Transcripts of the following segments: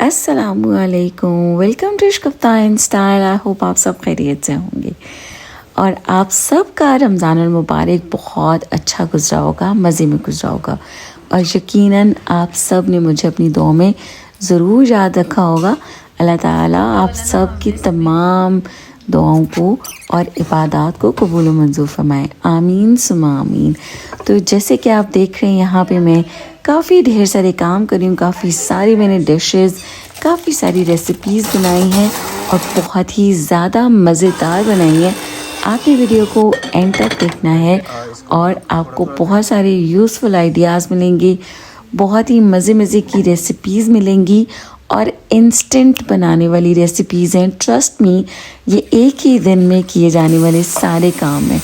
अस्सलामुअलैकुम, welcome to कप्तान style. I hope आप सब खैरियत से होंगे और आप सब का रमज़ानुल मुबारक बहुत अच्छा गुजरा होगा, मज़े में गुजरा होगा और यकीनन आप सब ने मुझे अपनी दुआ में ज़रूर याद रखा होगा। अल्लाह ताला आप सब की तमाम दुआओं को और इबादत को कबूल मंजूर फरमाए, आमीन सुमा आमीन। तो जैसे कि आप देख रहे हैं यहाँ पे मैं काफ़ी ढेर सारे काम कर रही हूँ, काफ़ी सारी मैंने डिशेस, काफ़ी सारी रेसिपीज़ बनाई हैं और बहुत ही ज़्यादा मज़ेदार बनाई है। आपकी वीडियो को एंड तक देखना है और आपको बहुत सारे यूज़फुल आइडियाज़ मिलेंगे, बहुत ही मज़े की रेसिपीज़ मिलेंगी और इंस्टेंट बनाने वाली रेसिपीज़ हैं। ट्रस्ट मी, ये एक ही दिन में किए जाने वाले सारे काम हैं।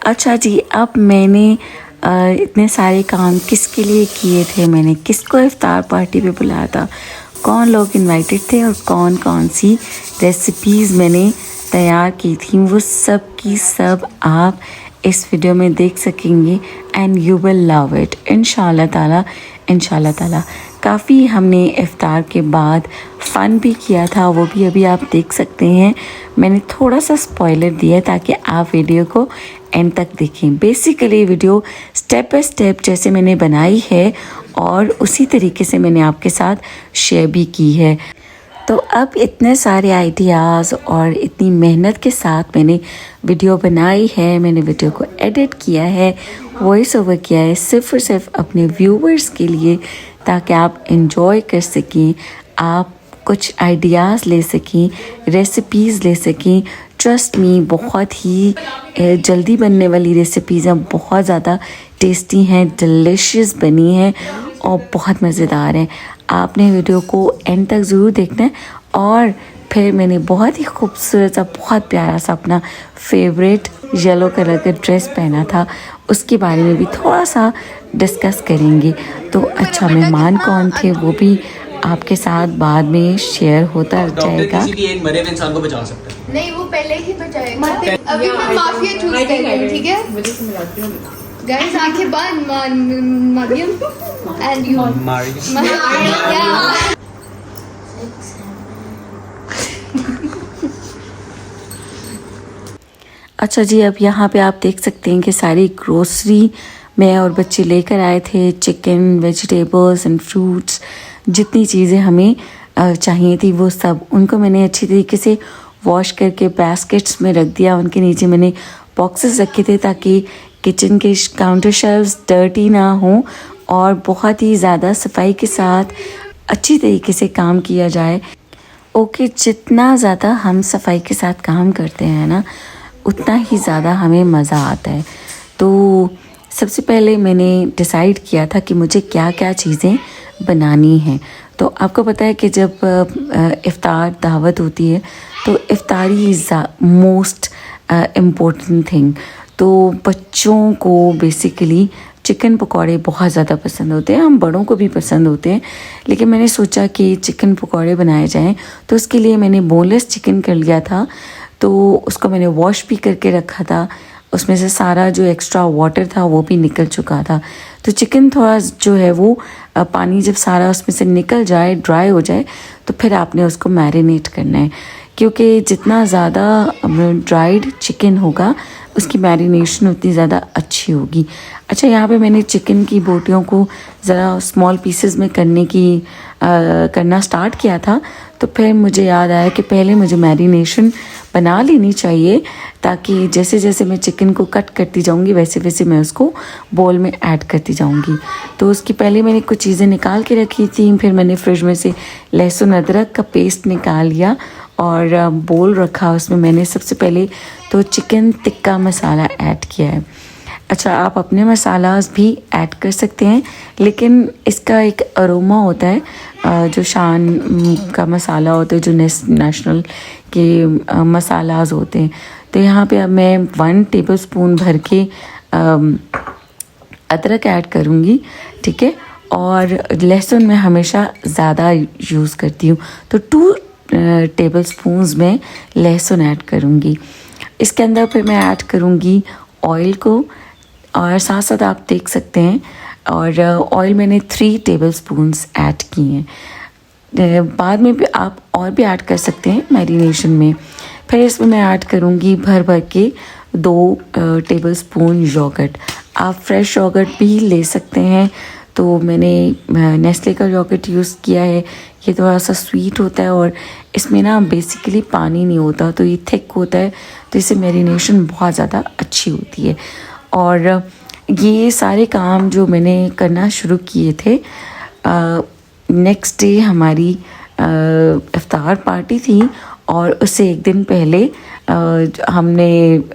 अच्छा जी, अब मैंने इतने सारे काम किसके लिए किए थे, मैंने किसको इफ्तार पार्टी पे बुलाया था, कौन लोग इनवाइटेड थे और कौन कौन सी रेसिपीज़ मैंने तैयार की थी, वो सब की सब आप इस वीडियो में देख सकेंगे and you will love it इंशाल्लाह ताला। काफ़ी हमने इफ्तार के बाद फ़न भी किया था, वो भी अभी आप देख सकते हैं। मैंने थोड़ा सा स्पॉइलर दिया ताकि आप वीडियो को एंड तक देखें। Basically video step by step जैसे मैंने बनाई है और उसी तरीके से मैंने आपके साथ शेयर भी की है। तो अब इतने सारे आइडियाज़ और इतनी मेहनत के साथ मैंने वीडियो बनाई है, मैंने वीडियो को एडिट किया है, वॉइस ओवर किया है सिर्फ़ और सिर्फ अपने व्यूवर्स के लिए, ताकि आप एंजॉय कर सकें, आप कुछ आइडियाज़ ले सकें, रेसिपीज़ ले सकें। ट्रस्ट मी, बहुत ही जल्दी बनने वाली रेसिपीज़ हैं, बहुत ज़्यादा टेस्टी हैं, डिलिशियस बनी हैं और बहुत मज़ेदार हैं। आपने वीडियो को एंड तक ज़रूर देखना है। और फिर मैंने बहुत ही खूबसूरत सा, बहुत प्यारा सा अपना फेवरेट येलो कलर का ड्रेस पहना था, उसके बारे में भी थोड़ा सा डिस्कस करेंगे। तो अच्छा, मेहमान कौन थे वो भी आपके साथ बाद में शेयर होता जाएगा। किसी भी एक मरे हुए इंसान को बचा सकता है। नहीं, वो पहले ही बचाएगा। अभी मैं माफिया चूज कर रही हूँ, ठीक है? मुझे से मिलाती हूँ। गाइस, आंखें बंद। Mariam and you. अच्छा जी, अब यहाँ पे आप देख सकते हैं कि सारी ग्रोसरी मैं और बच्चे लेकर आए थे। चिकन, वेजिटेबल्स एंड फ्रूट्स, जितनी चीज़ें हमें चाहिए थी वो सब, उनको मैंने अच्छी तरीके से वॉश करके बास्केट्स में रख दिया। उनके नीचे मैंने बॉक्सेस रखे थे ताकि किचन के काउंटर शेल्व्स डर्टी ना हों और बहुत ही ज़्यादा सफाई के साथ अच्छी तरीके से काम किया जाए। ओके, जितना ज़्यादा हम सफाई के साथ काम करते हैं ना, उतना ही ज़्यादा हमें मज़ा आता है। तो सबसे पहले मैंने डिसाइड किया था कि मुझे क्या क्या चीज़ें बनानी हैं। तो आपको पता है कि जब इफ़्तार दावत होती है तो इफ़्तारी इज़ मोस्ट इम्पोर्टेंट थिंग। तो बच्चों को बेसिकली चिकन पकौड़े बहुत ज़्यादा पसंद होते हैं, हम बड़ों को भी पसंद होते हैं, लेकिन मैंने सोचा कि चिकन पकौड़े बनाए जाएं। तो उसके लिए मैंने बोनलेस चिकन कर लिया था, तो उसको मैंने वॉश भी करके रखा था। उसमें से सारा जो एक्स्ट्रा वाटर था वो भी निकल चुका था। तो चिकन थोड़ा जो है वो पानी जब सारा उसमें से निकल जाए, ड्राई हो जाए, तो फिर आपने उसको मैरिनेट करना है, क्योंकि जितना ज़्यादा ड्राइड चिकन होगा उसकी मैरिनेशन उतनी ज़्यादा अच्छी होगी। अच्छा, यहाँ पे मैंने चिकन की बोटियों को ज़रा स्मॉल पीसेस में करना स्टार्ट किया था। तो फिर मुझे याद आया कि पहले मुझे मैरिनेशन बना लेनी चाहिए, ताकि जैसे जैसे मैं चिकन को कट करती जाऊंगी वैसे वैसे मैं उसको बोल में ऐड करती जाऊंगी। तो उसकी पहले मैंने कुछ चीज़ें निकाल के रखी थी, फिर मैंने फ्रिज में से लहसुन अदरक का पेस्ट निकाल लिया और बोल रखा। उसमें मैंने सबसे पहले तो चिकन टिक्का मसाला ऐड किया है। अच्छा, आप अपने मसालास भी ऐड कर सकते हैं, लेकिन इसका एक अरोमा होता है, जो शान का मसाला होता है, जो नेशनल के मसालाज होते हैं। तो यहाँ पे अब मैं 1 टेबलस्पून भर के अदरक ऐड करूँगी, ठीक है। और लहसुन मैं हमेशा ज़्यादा यूज़ करती हूँ, तो 2 टेबलस्पून्स में लहसुन ऐड करूँगी। इसके अंदर फिर मैं ऐड करूँगी ऑयल को, और साथ साथ आप देख सकते हैं, और ऑयल मैंने 3 टेबलस्पून्स ऐड किए हैं। बाद में भी आप और भी ऐड कर सकते हैं मैरिनेशन में। फिर इसमें मैं ऐड करूँगी भर भर के 2 टेबलस्पून योगर्ट। आप फ्रेश योगर्ट भी ले सकते हैं, तो मैंने नेस्ले का योगर्ट यूज़ किया है। ये थोड़ा सा स्वीट होता है और इसमें ना बेसिकली पानी नहीं होता, तो ये थिक होता है, तो इससे मैरिनेशन बहुत ज़्यादा अच्छी होती है। और ये सारे काम जो मैंने करना शुरू किए थे, नेक्स्ट डे हमारी इफ्तार पार्टी थी और उससे एक दिन पहले हमने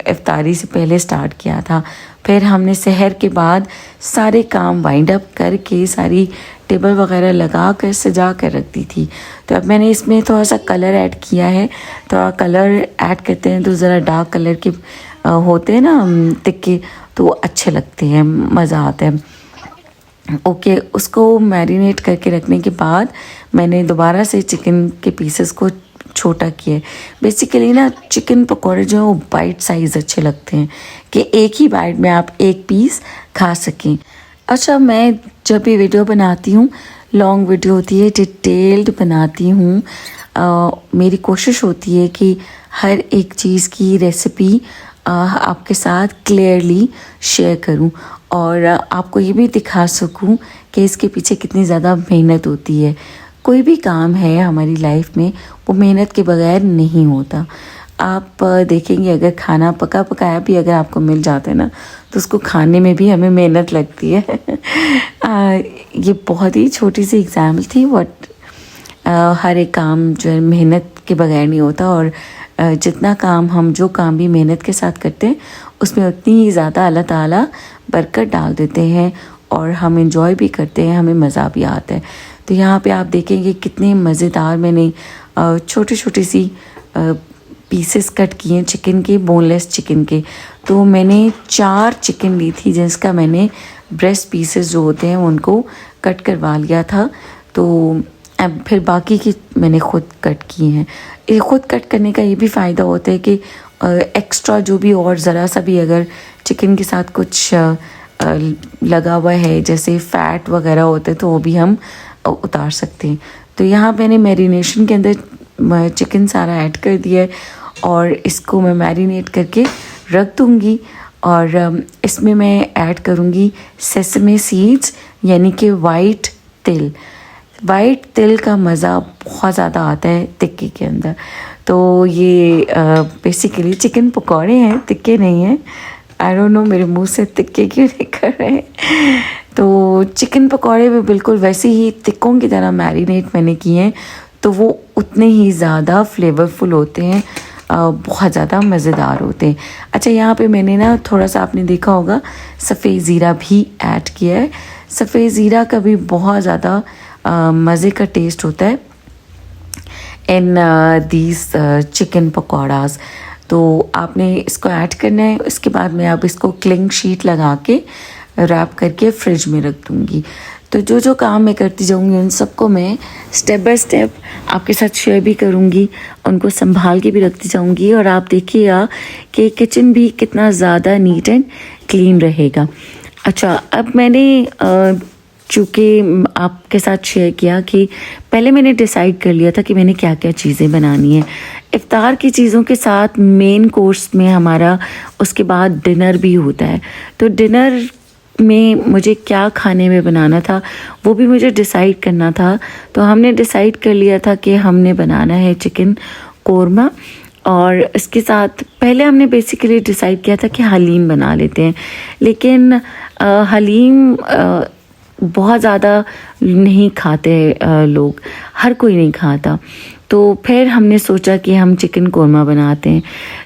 इफ्तारी से पहले स्टार्ट किया था। फिर हमने सहर के बाद सारे काम वाइंड अप करके सारी टेबल वगैरह लगा कर सजा कर रख दी थी। तो अब मैंने इसमें थोड़ा सा कलर ऐड किया है। थोड़ा कलर ऐड करते हैं तो ज़रा डार्क कलर के होते हैं ना तिक्के, तो वो अच्छे लगते हैं, मज़ा आता है। ओके, उसको मैरिनेट करके रखने के बाद मैंने दोबारा से चिकन के पीसेस को छोटा किया है। बेसिकली ना चिकन पकौड़े जो हैं वो बाइट साइज़ अच्छे लगते हैं कि एक ही बाइट में आप एक पीस खा सकें। अच्छा, मैं जब ये वीडियो बनाती हूँ, लॉन्ग वीडियो होती है, डिटेल्ड बनाती हूँ। मेरी कोशिश होती है कि हर एक चीज़ की रेसिपी आपके साथ क्लियरली शेयर करूं और आपको ये भी दिखा सकूं कि इसके पीछे कितनी ज़्यादा मेहनत होती है। कोई भी काम है हमारी लाइफ में, वो मेहनत के बगैर नहीं होता। आप देखेंगे अगर खाना पका पकाया भी अगर आपको मिल जाता है ना, तो उसको खाने में भी हमें मेहनत लगती है। ये बहुत ही छोटी सी एग्जाम्पल थी, बट हर एक काम जो है मेहनत के बगैर नहीं होता। और जितना काम हम जो काम भी मेहनत के साथ करते हैं उसमें उतनी ही ज़्यादा अल्लाह ताला बरकत डाल देते हैं और हम इंजॉय भी करते हैं, हमें मज़ा भी आता है। तो यहाँ पे आप देखेंगे कितने मज़ेदार मैंने छोटी छोटी सी पीसेस कट किए हैं चिकन के, बोनलेस चिकन के। तो मैंने 4 चिकन ली थी जिसका मैंने ब्रेस्ट पीसेस जो होते हैं उनको कट करवा लिया था। तो अब फिर बाकी की मैंने ख़ुद कट किए हैं। ये ख़ुद कट करने का ये भी फ़ायदा होता है कि एक्स्ट्रा जो भी और ज़रा सा भी अगर चिकन के साथ कुछ लगा हुआ है जैसे फ़ैट वगैरह होते हैं तो वो भी हम उतार सकते हैं। तो यहाँ मैंने मैरिनेशन के अंदर चिकन सारा ऐड कर दिया है और इसको मैं मैरिनेट करके रख दूँगी। और इसमें मैं ऐड करूँगी सेसमे सीड्स यानी कि वाइट तिल। वाइट तिल का मज़ा बहुत ज़्यादा आता है टिक्की के अंदर। तो ये बेसिकली चिकन पकौड़े हैं, टिक्के नहीं हैं। आई डोंट नो मेरे मुंह से टिक्के क्यों निकल रहे हैं। तो चिकन पकौड़े भी बिल्कुल वैसे ही टिक्कों की तरह मैरिनेट मैंने किए हैं, तो वो उतने ही ज़्यादा फ्लेवरफुल होते हैं, बहुत ज़्यादा मज़ेदार होते हैं। अच्छा, यहाँ पे मैंने ना थोड़ा सा आपने देखा होगा सफ़ेद ज़ीरा भी ऐड किया है। सफ़ेद ज़ीरा का भी बहुत ज़्यादा मज़े का टेस्ट होता है इन दीज चिकन पकौड़ास। तो आपने इसको ऐड करना है। इसके बाद मैं अब इसको क्लिंग शीट लगा के रैप करके फ्रिज में रख दूँगी। तो जो जो काम मैं करती जाऊँगी उन सबको मैं स्टेप बाय स्टेप आपके साथ शेयर भी करूँगी, उनको संभाल के भी रखती जाऊँगी और आप देखिएगा कि किचन भी कितना ज़्यादा नीट एंड क्लीन रहेगा। अच्छा, अब मैंने चूँकि आपके साथ शेयर किया कि पहले मैंने डिसाइड कर लिया था कि मैंने क्या क्या चीज़ें बनानी है। इफ़्तार की चीज़ों के साथ मेन कोर्स में हमारा उसके बाद डिनर भी होता है। तो डिनर में मुझे क्या खाने में बनाना था वो भी मुझे डिसाइड करना था। तो हमने डिसाइड कर लिया था कि हमने बनाना है चिकन कोरमा और इसके साथ पहले हमने बेसिकली डिसाइड किया था कि हलीम बना लेते हैं, लेकिन हलीम बहुत ज़्यादा नहीं खाते लोग, हर कोई नहीं खाता। तो फिर हमने सोचा कि हम चिकन कोरमा बनाते हैं।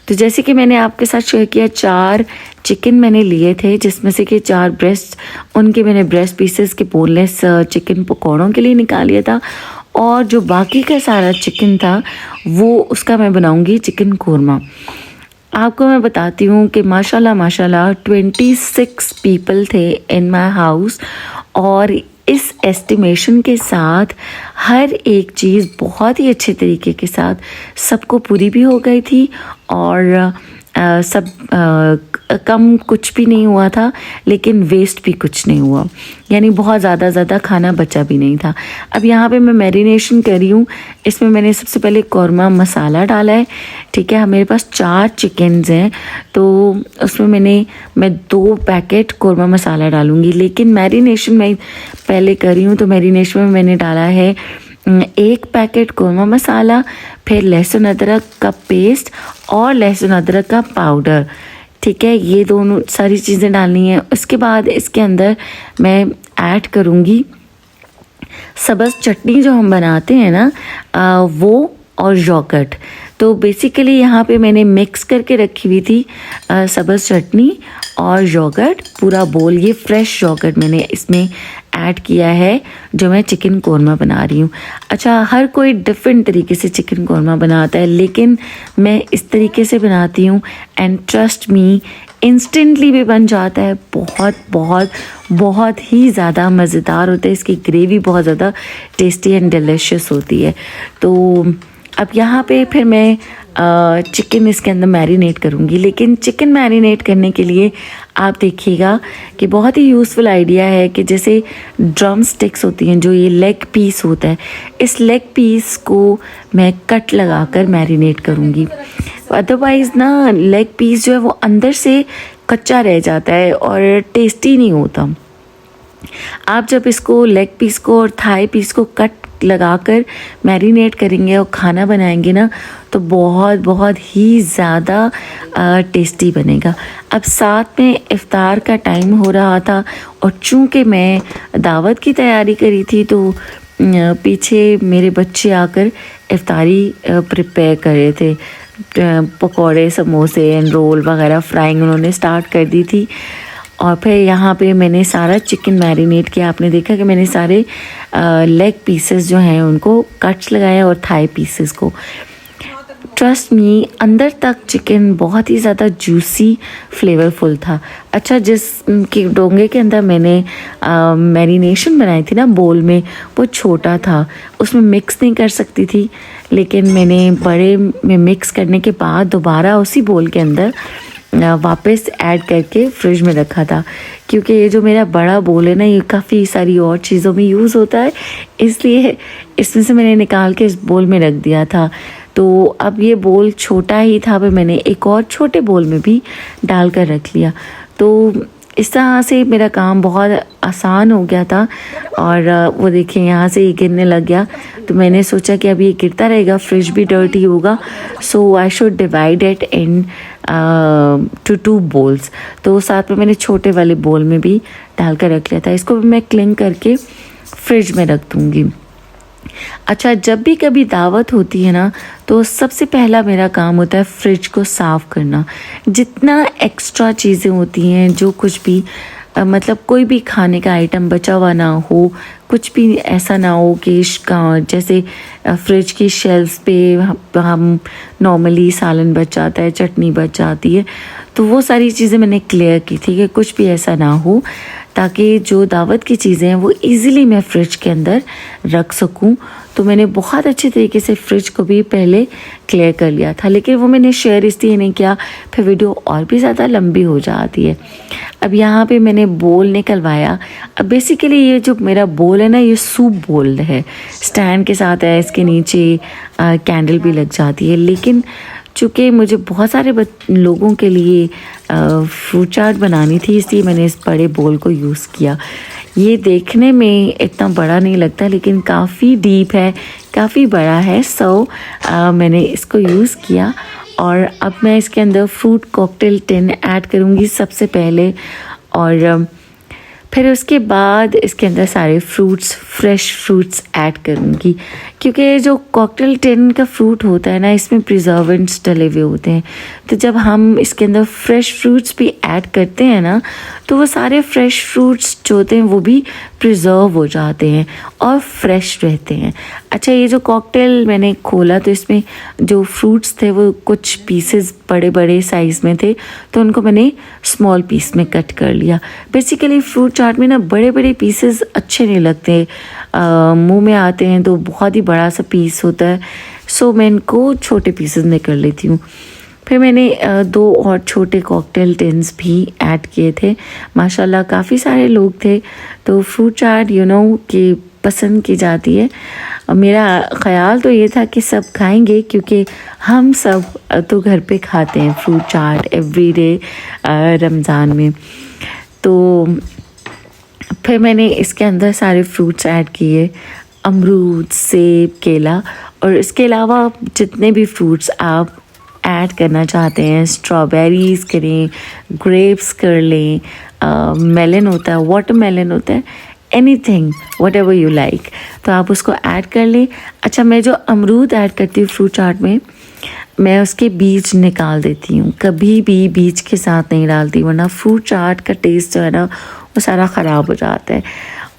तो जैसे कि मैंने आपके साथ शेयर किया 4 चिकन मैंने लिए थे, जिसमें से कि 4 ब्रेस्ट, उनके मैंने ब्रेस्ट पीसेस के बोनलेस चिकन पकौड़ों के लिए निकाल लिया था और जो बाकी का सारा चिकन था वो उसका मैं बनाऊंगी चिकन कोरमा। आपको मैं बताती हूँ कि माशाल्लाह 26 पीपल थे इन माय हाउस और इस एस्टिमेशन के साथ हर एक चीज़ बहुत ही अच्छे तरीके के साथ सबको पूरी भी हो गई थी और सब कम कुछ भी नहीं हुआ था, लेकिन वेस्ट भी कुछ नहीं हुआ, यानी बहुत ज़्यादा खाना बचा भी नहीं था। अब यहाँ पे मैं मैरिनेशन कर रही हूँ। इसमें मैंने सबसे पहले कौरमा मसाला डाला है, ठीक है। मेरे पास 4 चिकन्स हैं, तो उसमें मैं 2 पैकेट कौरमा मसाला डालूँगी, लेकिन मैरिनेशन मैं पहले कर रही हूँ, तो मैरिनेशन में मैंने डाला है 1 पैकेट कौरमा मसाला, फिर लहसुन अदरक का पेस्ट और लहसुन अदरक का पाउडर, ठीक है। ये दोनों सारी चीज़ें डालनी है। उसके बाद इसके अंदर मैं ऐड करूँगी सब्ज़ चटनी जो हम बनाते हैं ना, वो और योगर्ट। तो बेसिकली यहाँ पे मैंने मिक्स करके रखी हुई थी सब्ज़ चटनी और योगर्ट, पूरा बोल। ये फ्रेश योगर्ट मैंने इसमें ऐड किया है जो मैं चिकन कौरमा बना रही हूँ। अच्छा, हर कोई डिफरेंट तरीके से चिकन कौरमा बनाता है, लेकिन मैं इस तरीके से बनाती हूँ, एंड ट्रस्ट मी, इंस्टेंटली भी बन जाता है। बहुत ही ज़्यादा मज़ेदार होता है। इसकी ग्रेवी बहुत ज़्यादा टेस्टी एंड डिलिशियस होती है। तो अब यहाँ पे फिर मैं चिकन इसके अंदर मैरिनेट करूँगी, लेकिन चिकन मैरिनेट करने के लिए आप देखिएगा कि बहुत ही यूज़फुल आइडिया है कि जैसे ड्रम स्टिक्स होती हैं, जो ये लेग पीस होता है, इस लेग पीस को मैं कट लगाकर मैरिनेट करूँगी। अदरवाइज़ ना लेग पीस जो है वो अंदर से कच्चा रह जाता है और टेस्टी नहीं होता। आप जब इसको लेग पीस को और थाई पीस को कट लगाकर मैरिनेट करेंगे और खाना बनाएंगे ना, तो बहुत ही ज़्यादा टेस्टी बनेगा। अब साथ में इफ़्तार का टाइम हो रहा था, और चूँकि मैं दावत की तैयारी करी थी, तो पीछे मेरे बच्चे आकर इफ़्तारी प्रिपेयर कर रहे थे। पकौड़े, समोसे एंड रोल वगैरह फ्राइंग उन्होंने स्टार्ट कर दी थी। और फिर यहाँ पे मैंने सारा चिकन मैरिनेट किया। आपने देखा कि मैंने सारे लेग पीसेस जो हैं उनको कट्स लगाए और थाई पीसेस को। ट्रस्ट मी, अंदर तक चिकन बहुत ही ज़्यादा जूसी फ्लेवरफुल था। अच्छा, जिस के डोंगे के अंदर मैंने मैरिनेशन बनाई थी ना बोल में, वो छोटा था, उसमें मिक्स नहीं कर सकती थी, लेकिन मैंने बड़े में मिक्स करने के बाद दोबारा उसी बोल के अंदर वापस ऐड करके फ्रिज में रखा था, क्योंकि ये जो मेरा बड़ा बोल है ना, ये काफ़ी सारी और चीज़ों में यूज़ होता है, इसलिए इसमें से मैंने निकाल के इस बोल में रख दिया था। तो अब ये बोल छोटा ही था, फिर मैंने एक और छोटे बोल में भी डाल कर रख लिया। तो इस तरह से मेरा काम बहुत आसान हो गया था। और वो देखिए यहाँ से ये गिरने लग गया, तो मैंने सोचा कि अब ये गिरता रहेगा, फ्रिज भी डर्टी होगा, so I should divide it into 2 bowls. तो साथ में मैंने छोटे वाले बोल में भी डाल कर रख लिया था। इसको भी मैं क्लिंग करके फ्रिज में रख दूँगी। अच्छा, जब भी कभी दावत होती है ना, तो सबसे पहला मेरा काम होता है फ्रिज को साफ़ करना। जितना एक्स्ट्रा चीज़ें होती हैं, जो कुछ भी मतलब कोई भी खाने का आइटम बचा हुआ ना हो, कुछ भी ऐसा ना हो कि जैसे फ्रिज की शेल्फ पे हम नॉर्मली सालन बच जाता है, चटनी बच जाती है, तो वो सारी चीज़ें मैंने क्लियर की थी कि कुछ भी ऐसा ना हो, ताकि जो दावत की चीज़ें हैं वो इजीली मैं फ्रिज के अंदर रख सकूं। तो मैंने बहुत अच्छे तरीके से फ्रिज को भी पहले क्लियर कर लिया था, लेकिन वो मैंने शेयर इसलिए नहीं किया, फिर वीडियो और भी ज़्यादा लंबी हो जाती है। अब यहाँ पे मैंने बोल निकलवाया। अब बेसिकली ये जो मेरा बोल है ना, ये सूप बोल है, स्टैंड के साथ है, इसके नीचे कैंडल भी लग जाती है, लेकिन चूँकि मुझे बहुत सारे लोगों के लिए फ्रूट चाट बनानी थी, इसलिए मैंने इस बड़े बोल को यूज़ किया। ये देखने में इतना बड़ा नहीं लगता, लेकिन काफ़ी डीप है, काफ़ी बड़ा है, सो मैंने इसको यूज़ किया। और अब मैं इसके अंदर फ्रूट कॉकटेल टिन ऐड करूँगी सबसे पहले, और फिर उसके बाद इसके अंदर सारे फ्रेश फ्रूट्स ऐड करूँगी, क्योंकि जो कॉकटेल टिन का फ्रूट होता है ना, इसमें प्रिजर्वेंट्स डले हुए होते हैं। तो जब हम इसके अंदर फ्रेश फ्रूट्स भी ऐड करते हैं ना, तो वो सारे फ्रेश फ्रूट्स जो होते हैं वो भी प्रिजर्व हो जाते हैं और फ्रेश रहते हैं। अच्छा, ये जो कॉकटेल मैंने खोला, तो इसमें जो फ्रूट्स थे वो कुछ पीसेस बड़े बड़े साइज़ में थे, तो उनको मैंने स्मॉल पीस में कट कर लिया। बेसिकली फ्रूट चाट में ना बड़े बड़े पीसेस अच्छे नहीं लगते, मुंह में आते हैं तो बहुत ही बड़ा सा पीस होता है, सो मैं इनको छोटे पीसेस में कर लेती हूँ। फिर मैंने 2 और छोटे कॉकटेल टिन्स भी ऐड किए थे। माशाल्लाह काफ़ी सारे लोग थे, तो फ्रूट चाट कि पसंद की जाती है। मेरा ख़्याल तो ये था कि सब खाएंगे, क्योंकि हम सब तो घर पे खाते हैं फ्रूट चाट एवरीडे रमज़ान में। तो फिर मैंने इसके अंदर सारे फ्रूट्स ऐड किए, अमरूद, सेब, केला, और इसके अलावा जितने भी फ्रूट्स आप ऐड करना चाहते हैं, स्ट्रॉबेरीज़ करें, ग्रेप्स कर लें, मेलन होता है, वाटरमेलन होता है, anything what ever you like, तो आप उसको ऐड कर लें। अच्छा, मैं जो अमरूद ऐड करती हूँ फ्रूट चाट में, मैं उसके बीज निकाल देती हूँ, कभी भी बीज के साथ नहीं डालती, वरना फ्रूट चाट का टेस्ट जो है ना वो सारा ख़राब हो जाता है।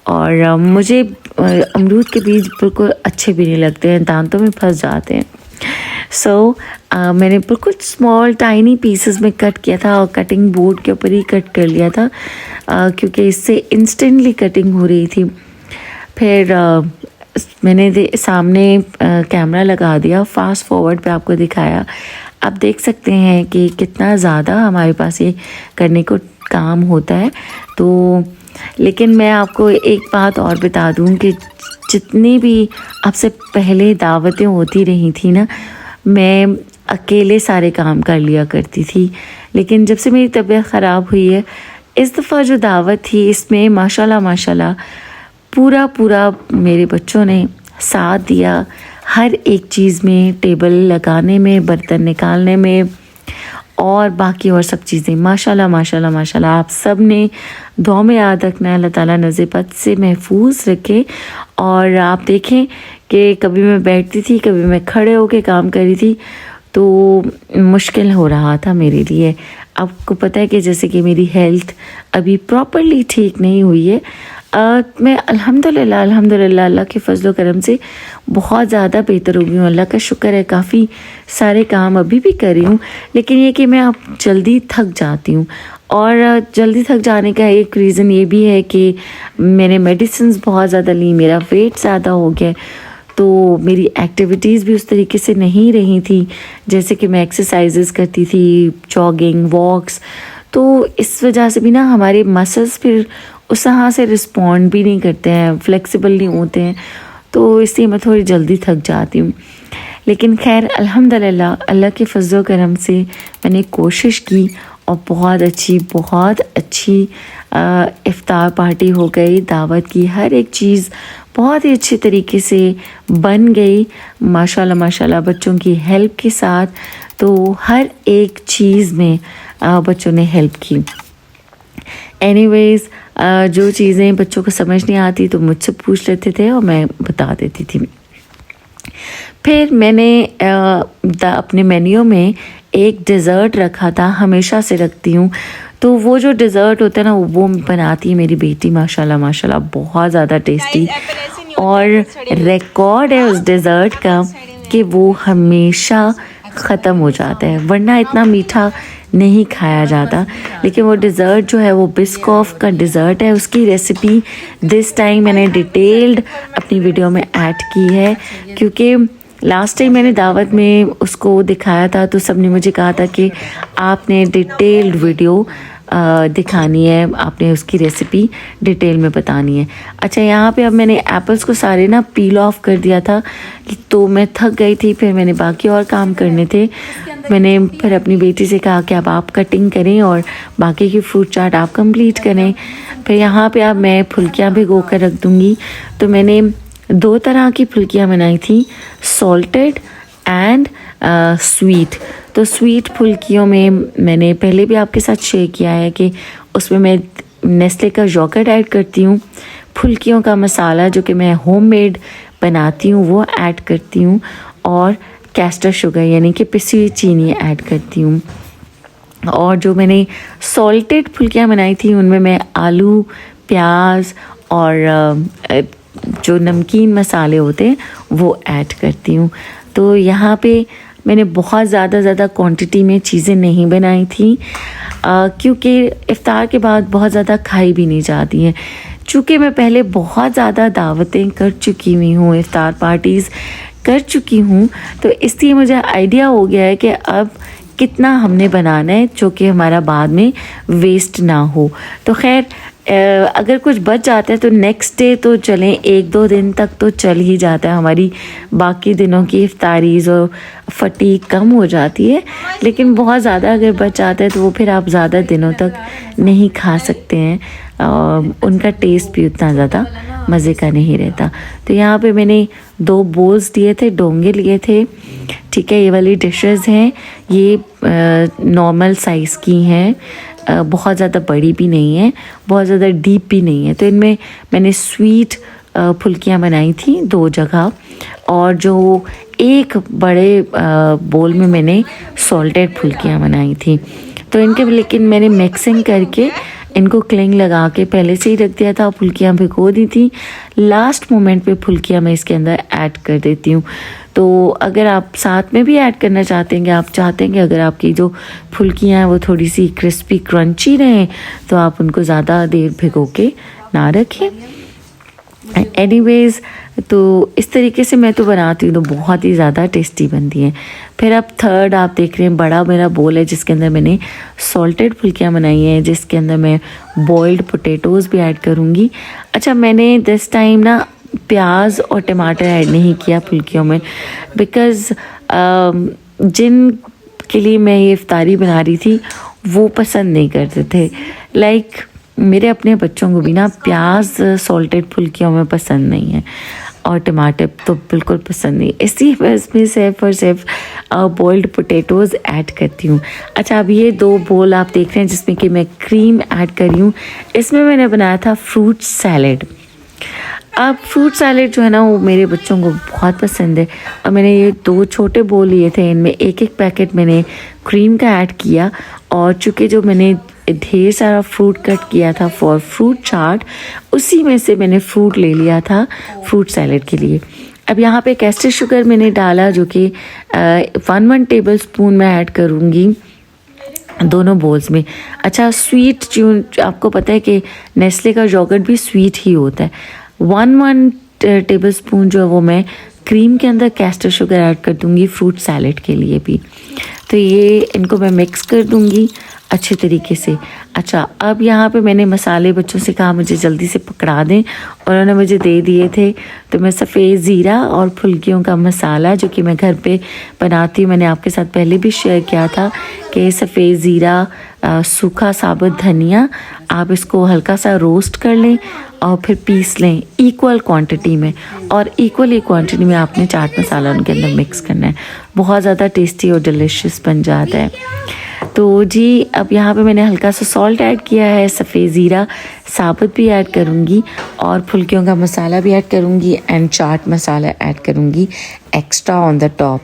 और मुझे अमरूद के बीज बिल्कुल अच्छे भी नहीं लगते हैं, दांतों में फंस जाते हैं। सो मैंने बिल्कुल स्मॉल टाइनी पीसेस में कट किया था, और कटिंग बोर्ड के ऊपर ही कट कर लिया था, क्योंकि इससे इंस्टेंटली कटिंग हो रही थी। फिर मैंने सामने कैमरा लगा दिया, फास्ट फॉरवर्ड पे आपको दिखाया। आप देख सकते हैं कि कितना ज़्यादा हमारे पास ये करने को काम होता है। तो लेकिन मैं आपको एक बात और बता दूं कि जितनी भी आपसे पहले दावतें होती रही थी ना, मैं अकेले सारे काम कर लिया करती थी, लेकिन जब से मेरी तबीयत ख़राब हुई है, इस दफ़ा जो दावत थी इसमें माशाल्लाह पूरा मेरे बच्चों ने साथ दिया, हर एक चीज़ में, टेबल लगाने में, बर्तन निकालने में, और बाकी और सब चीज़ें। माशाल्लाह आप सब ने दुआ में याद रखना है, अल्लाह ताला नज़ेबत से महफूज रखे। और आप देखें कि कभी मैं बैठती थी, कभी मैं खड़े होके काम कर रही थी, तो मुश्किल हो रहा था मेरे लिए। आपको पता है कि जैसे कि मेरी हेल्थ अभी प्रॉपरली ठीक नहीं हुई है। मैं अल्हम्दुलिल्लाह अल्लाह के फजल करम से बहुत ज़्यादा बेहतर हो गई हूँ, अल्लाह का शुक्र है। काफ़ी सारे काम अभी भी कर रही हूँ, लेकिन ये कि मैं अब जल्दी थक जाती हूँ, और जल्दी थक जाने का एक रीज़न ये भी है कि मैंने मेडिसिन बहुत ज़्यादा ली, मेरा वेट ज़्यादा हो गया, तो मेरी एक्टिविटीज़ भी उस तरीके से नहीं रही थी जैसे कि मैं एक्सरसाइजेस करती थी, जॉगिंग, वॉक्स। तो इस वजह से भी ना हमारे मसल्स फिर उस तरह से रिस्पॉन्ड भी नहीं करते हैं, फ्लेक्सिबल नहीं होते हैं, तो इसलिए मैं थोड़ी जल्दी थक जाती हूँ। लेकिन खैर अल्हम्दुलिल्लाह अल्लाह के फजल करम से मैंने कोशिश की, और बहुत अच्छी इफ्तार पार्टी हो गई। दावत की हर एक चीज़ बहुत ही अच्छी तरीके से बन गई, माशाल्लाह बच्चों की हेल्प के साथ। तो हर एक चीज़ में बच्चों ने हेल्प की। एनीवेज़, जो चीज़ें बच्चों को समझ नहीं आती तो मुझसे पूछ लेते थे और मैं बता देती थी। फिर मैंने अपने मेन्यू में एक डेज़र्ट रखा था, हमेशा से रखती हूँ। तो वो जो डेज़र्ट होता है ना, वो बनाती है मेरी बेटी माशाल्लाह बहुत ज़्यादा टेस्टी। और रिकॉर्ड है उस डेज़र्ट का कि वो हमेशा ख़त्म हो जाता है, वरना इतना मीठा नहीं खाया जाता। लेकिन वो डेज़र्ट जो है वो बिस्कॉफ का डेज़र्ट है, उसकी रेसिपी दिस टाइम मैंने डिटेल्ड अपनी वीडियो में ऐड की है, क्योंकि लास्ट टाइम मैंने दावत में उसको दिखाया था तो सबने मुझे कहा था कि आपने डिटेल्ड वीडियो दिखानी है, आपने उसकी रेसिपी डिटेल में बतानी है। अच्छा, यहाँ पे अब मैंने एप्पल्स को सारे ना पील ऑफ कर दिया था, तो मैं थक गई थी, फिर मैंने बाकी और काम करने थे। मैंने फिर अपनी बेटी से कहा कि अब आप कटिंग करें और बाकी की फ्रूट चाट आप कंप्लीट करें। फिर यहाँ पे अब मैं फुल्कियाँ भिगो कर रख दूँगी। तो मैंने 2 तरह की फुल्कियाँ बनाई थी, सॉल्टेड एंड स्वीट। तो स्वीट फुल्कियों में मैंने पहले भी आपके साथ शेयर किया है कि उसमें मैं नेस्ले का योगर्ट ऐड करती हूँ, फुल्कियों का मसाला जो कि मैं होममेड बनाती हूँ वो ऐड करती हूँ, और कैस्टर शुगर यानी कि पिसी हुई चीनी ऐड करती हूँ। और जो मैंने सॉल्टेड फुल्कियाँ बनाई थी उनमें मैं आलू, प्याज और जो नमकीन मसाले होते हैं वो ऐड करती हूँ। तो यहाँ पे मैंने बहुत ज़्यादा क्वांटिटी में चीज़ें नहीं बनाई थी, क्योंकि इफ़्तार के बाद बहुत ज़्यादा खाई भी नहीं जाती हैं। चूँकि मैं पहले बहुत ज़्यादा दावतें कर चुकी हुई हूँ, इफ़्तार पार्टीज़ कर चुकी हूँ, तो इसलिए मुझे आइडिया हो गया है कि अब कितना हमने बनाना है जो कि हमारा बाद में वेस्ट ना हो। तो खैर अगर कुछ बच जाता है तो नेक्स्ट डे तो चलें, 1-2 दिन तक तो चल ही जाता है, हमारी बाकी दिनों की इफ्तारीज़ और फटीग कम हो जाती है। लेकिन बहुत ज़्यादा अगर बच जाता है तो वो फिर आप ज़्यादा दिनों तक नहीं खा सकते हैं, उनका टेस्ट भी उतना ज़्यादा मज़े का नहीं रहता। तो यहाँ पे मैंने 2 बोल्स लिए थे, डोंगे लिए थे, ठीक है। ये वाली डिशेस हैं, ये नॉर्मल साइज़ की हैं, बहुत ज़्यादा बड़ी भी नहीं है, बहुत ज़्यादा डीप भी नहीं है। तो इनमें मैंने स्वीट फुल्कियाँ बनाई थी 2 जगह, और जो एक बड़े बोल में मैंने सॉल्टेड फुल्कियाँ बनाई थी। तो इनके लेकिन मैंने मिक्सिंग करके इनको क्लिंग लगा के पहले से ही रख दिया था, फुल्कियाँ भिगो दी थी। लास्ट मोमेंट पे फुल्कियाँ मैं इसके अंदर ऐड कर देती हूँ। तो अगर आप साथ में भी ऐड करना चाहते हैं, आप चाहते हैं कि अगर आपकी जो फुल्कियाँ हैं वो थोड़ी सी क्रिस्पी क्रंची रहें, तो आप उनको ज़्यादा देर भिगो के ना रखें। एनीवेज़, तो इस तरीके से मैं तो बनाती हूँ, तो बहुत ही ज़्यादा टेस्टी बनती हैं। फिर अब थर्ड आप देख रहे हैं, बड़ा मेरा बोल है जिसके अंदर मैंने सॉल्टेड फुल्कियाँ बनाई हैं, जिसके अंदर मैं बॉइल्ड पोटैटोज़ भी ऐड करूँगी। अच्छा, मैंने दिस टाइम ना प्याज और टमाटर ऐड नहीं किया फुल्कियों में, बिकॉज़ जिन के लिए मैं ये इफ्तारी बना रही थी वो पसंद नहीं करते थे। लाइक मेरे अपने बच्चों को भी ना प्याज सॉल्टेड फुल्कियों में पसंद नहीं है, और टमाटर तो बिल्कुल पसंद नहीं, इसलिए मैं इसमें सिर्फ और सिर्फ बॉइल्ड पोटैटोज़ ऐड करती हूँ। अच्छा, अब ये 2 बोल आप देख रहे हैं जिसमें कि मैं क्रीम ऐड कर रही हूँ। इसमें मैंने बनाया था फ्रूट सैलेड। अब फ्रूट सैलेड जो है ना वो मेरे बच्चों को बहुत पसंद है, और मैंने ये 2 छोटे बोल लिए थे, इनमें एक पैकेट मैंने क्रीम का ऐड किया, और चूँकि जो मैंने ढेर सारा फ्रूट कट किया था फॉर फ्रूट चाट, उसी में से मैंने फ्रूट ले लिया था फ्रूट सैलेड के लिए। अब यहाँ पे कैस्टर शुगर मैंने डाला, जो कि 1 टेबल स्पून मैं ऐड करूँगी दोनों बोल्स में। अच्छा, स्वीट जो आपको पता है कि नेस्ले का योगर्ट भी स्वीट ही होता है। 1 टेबल स्पून जो है वो मैं क्रीम के अंदर कैस्टर शुगर ऐड कर दूँगी फ्रूट सैलेड के लिए भी। तो ये इनको मैं मिक्स कर दूँगी अच्छे तरीके से। अच्छा, अब यहाँ पे मैंने मसाले बच्चों से कहा मुझे जल्दी से पकड़ा दें, और उन्होंने मुझे दे दिए थे। तो मैं सफ़ेद ज़ीरा और फुल्कियों का मसाला जो कि मैं घर पे बनाती हूँ, मैंने आपके साथ पहले भी शेयर किया था कि सफ़ेद ज़ीरा, सूखा साबुत धनिया, आप इसको हल्का सा रोस्ट कर लें और फिर पीस लें इक्वल क्वांटिटी में, और इक्वली क्वांटिटी में आपने चाट मसाला उनके अंदर मिक्स करना है। बहुत ज़्यादा टेस्टी और डिलिशियस बन जाता है। तो जी, अब यहाँ पे मैंने हल्का सा सॉल्ट ऐड किया है, सफ़ेद ज़ीरा साबुत भी ऐड करूँगी, और फुल्कियों का मसाला भी ऐड करूँगी, एंड चाट मसाला ऐड करूँगी एक्स्ट्रा ऑन द टॉप।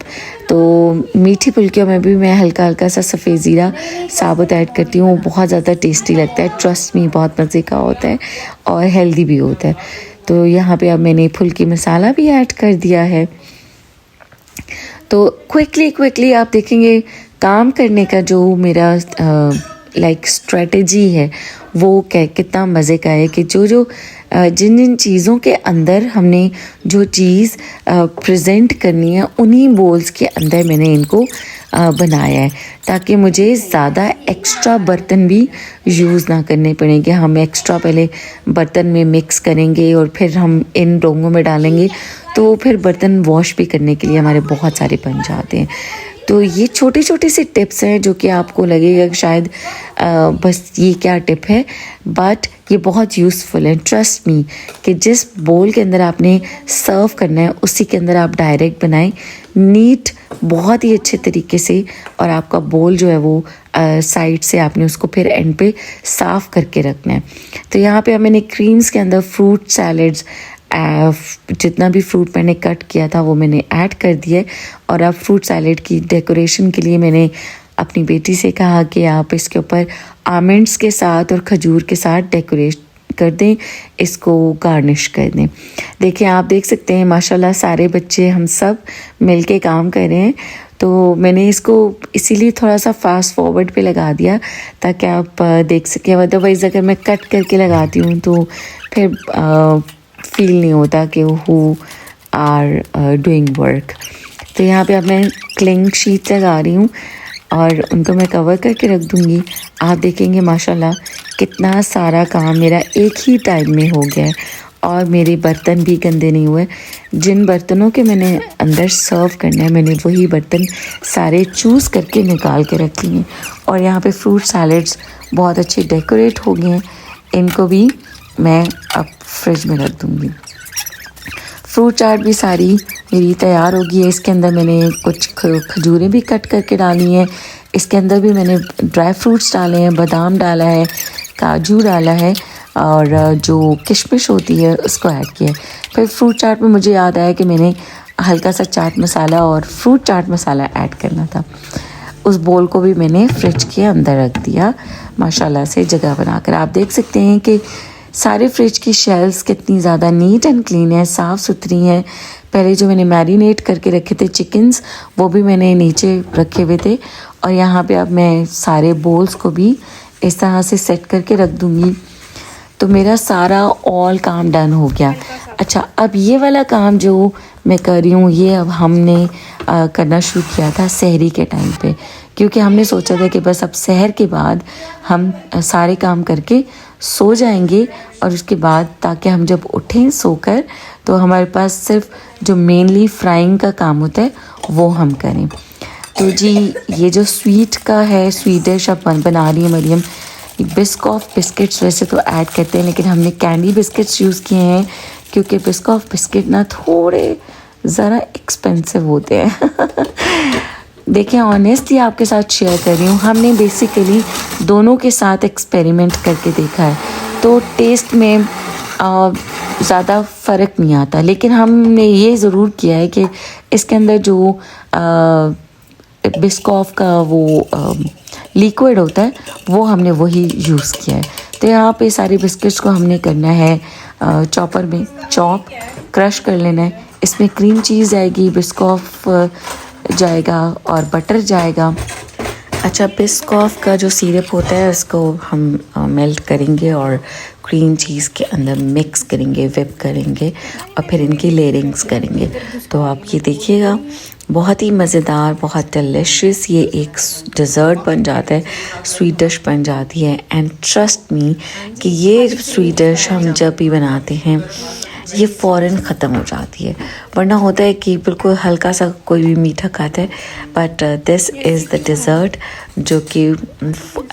तो मीठी फुल्कियों में भी मैं हल्का हल्का सा सफ़ेद ज़ीरा साबुत ऐड करती हूँ, बहुत ज़्यादा टेस्टी लगता है, ट्रस्ट मी, बहुत मज़े का होता है और हेल्दी भी होता है। तो यहाँ पे अब मैंने फुल्की मसाला भी ऐड कर दिया है। तो क्विकली आप देखेंगे काम करने का जो मेरा लाइक स्ट्रेटजी है वो कितना मज़े का है, कि जो जिन चीज़ों के अंदर हमने जो चीज़ प्रेजेंट करनी है उन्हीं बोल्स के अंदर मैंने इनको बनाया है, ताकि मुझे ज़्यादा एक्स्ट्रा बर्तन भी यूज़ ना करने पड़ेंगे। हम एक्स्ट्रा पहले बर्तन में मिक्स करेंगे और फिर हम इन डोंगों में डालेंगे, तो फिर बर्तन वॉश भी करने के लिए हमारे बहुत सारे बन जाते हैं। तो ये छोटी छोटी सी टिप्स हैं जो कि आपको लगेगा कि शायद बस ये क्या टिप है, बट ये बहुत यूज़फुल है। ट्रस्ट मी कि जिस बोल के अंदर आपने सर्व करना है उसी के अंदर आप डायरेक्ट बनाएं, नीट बहुत ही अच्छे तरीके से, और आपका बोल जो है वो साइड से आपने उसको फिर एंड पे साफ़ करके रखना है। तो यहाँ पे मैंने क्रीम्स के अंदर फ्रूट सैलेड्स, जितना भी फ्रूट मैंने कट किया था वो मैंने ऐड कर दिया है। और अब फ्रूट सैलेड की डेकोरेशन के लिए मैंने अपनी बेटी से कहा कि आप इसके ऊपर आमंड्स के साथ और खजूर के साथ डेकोरेट कर दें, इसको गार्निश कर दें। देखिए, आप देख सकते हैं माशाल्लाह सारे बच्चे हम सब मिलके काम कर रहे हैं। तो मैंने इसको इसीलिए थोड़ा सा फास्ट फॉरवर्ड पे लगा दिया ताकि आप देख सकें, अदरवाइज़ अगर मैं कट करके लगाती हूँ तो फिर फील नहीं होता कि हु आर डूइंग वर्क। तो यहाँ पे अब मैं क्लिंग शीट लगा रही हूँ। और उनको मैं कवर करके रख दूँगी। आप देखेंगे माशाल्लाह कितना सारा काम मेरा एक ही टाइम में हो गया है और मेरे बर्तन भी गंदे नहीं हुए। जिन बर्तनों के मैंने अंदर सर्व करना है मैंने वही बर्तन सारे चूज़ करके निकाल के रख लिए हैं। और यहाँ पे फ्रूट सैलड्स बहुत अच्छे डेकोरेट हो गए हैं, इनको भी मैं अब फ्रिज में रख दूँगी। फ्रूट चाट भी सारी मेरी तैयार हो गई है। इसके अंदर मैंने कुछ खजूरें भी कट करके डाली हैं, इसके अंदर भी मैंने ड्राई फ्रूट्स डाले हैं, बादाम डाला है, काजू डाला है और जो किशमिश होती है उसको ऐड किया है। फिर फ्रूट चाट में मुझे याद आया कि मैंने हल्का सा चाट मसाला और फ्रूट चाट मसाला ऐड करना था। उस बोल को भी मैंने फ्रिज के अंदर रख दिया माशाल्लाह से जगह बनाकर। आप देख सकते हैं कि सारे फ्रिज की शेल्फ्स कितनी ज़्यादा नीट एंड क्लीन है, साफ़ सुथरी हैं। पहले जो मैंने मैरिनेट करके रखे थे चिकन्स वो भी मैंने नीचे रखे हुए थे और यहाँ पे अब मैं सारे बोल्स को भी इस तरह से सेट करके रख दूँगी। तो मेरा सारा ऑल काम डन हो गया। अच्छा, अब ये वाला काम जो मैं कर रही हूँ ये अब हमने करना शुरू किया था सहरी के टाइम पे, क्योंकि हमने सोचा था कि बस अब सहर के बाद हम सारे काम करके सो जाएंगे और उसके बाद ताकि हम जब उठें सोकर तो हमारे पास सिर्फ जो मेनली फ्राइंग का काम होता है वो हम करें। तो जी ये जो स्वीट का है, स्वीट डिश अब बना रही है मरियम। बिस्कॉफ बिस्किट्स वैसे तो ऐड करते हैं लेकिन हमने कैंडी बिस्किट्स यूज़ किए हैं क्योंकि बिस्कॉफ बिस्किट ना थोड़े ज़रा एक्सपेंसिव होते हैं। देखिए ऑनेस्टली आपके साथ शेयर कर रही हूँ, हमने बेसिकली दोनों के साथ एक्सपेरिमेंट करके देखा है तो टेस्ट में ज़्यादा फ़र्क नहीं आता, लेकिन हमने ये ज़रूर किया है कि इसके अंदर जो बिस्कॉफ का वो लिक्विड होता है वो हमने वही यूज़ किया है। तो यहाँ पे सारे बिस्किट्स को हमने करना है चॉपर में चॉप क्रश कर लेना है। इसमें क्रीम चीज़ जाएगी, बिस्कॉफ जाएगा और बटर जाएगा। अच्छा, बिस्कॉफ का जो सिरप होता है उसको हम मेल्ट करेंगे और क्रीम चीज़ के अंदर मिक्स करेंगे, विप करेंगे और फिर इनकी लेयरिंग्स करेंगे। तो आप ये देखिएगा बहुत ही मज़ेदार, बहुत डिलिशियस ये एक डिज़र्ट बन जाता है, स्वीट डिश बन जाती है। एंड ट्रस्ट मी कि ये स्वीट डिश हम जब भी बनाते हैं ये फ़ौरन ख़त्म हो जाती है, वरना होता है कि बिल्कुल हल्का सा कोई भी मीठा खाता है, but this is the dessert जो कि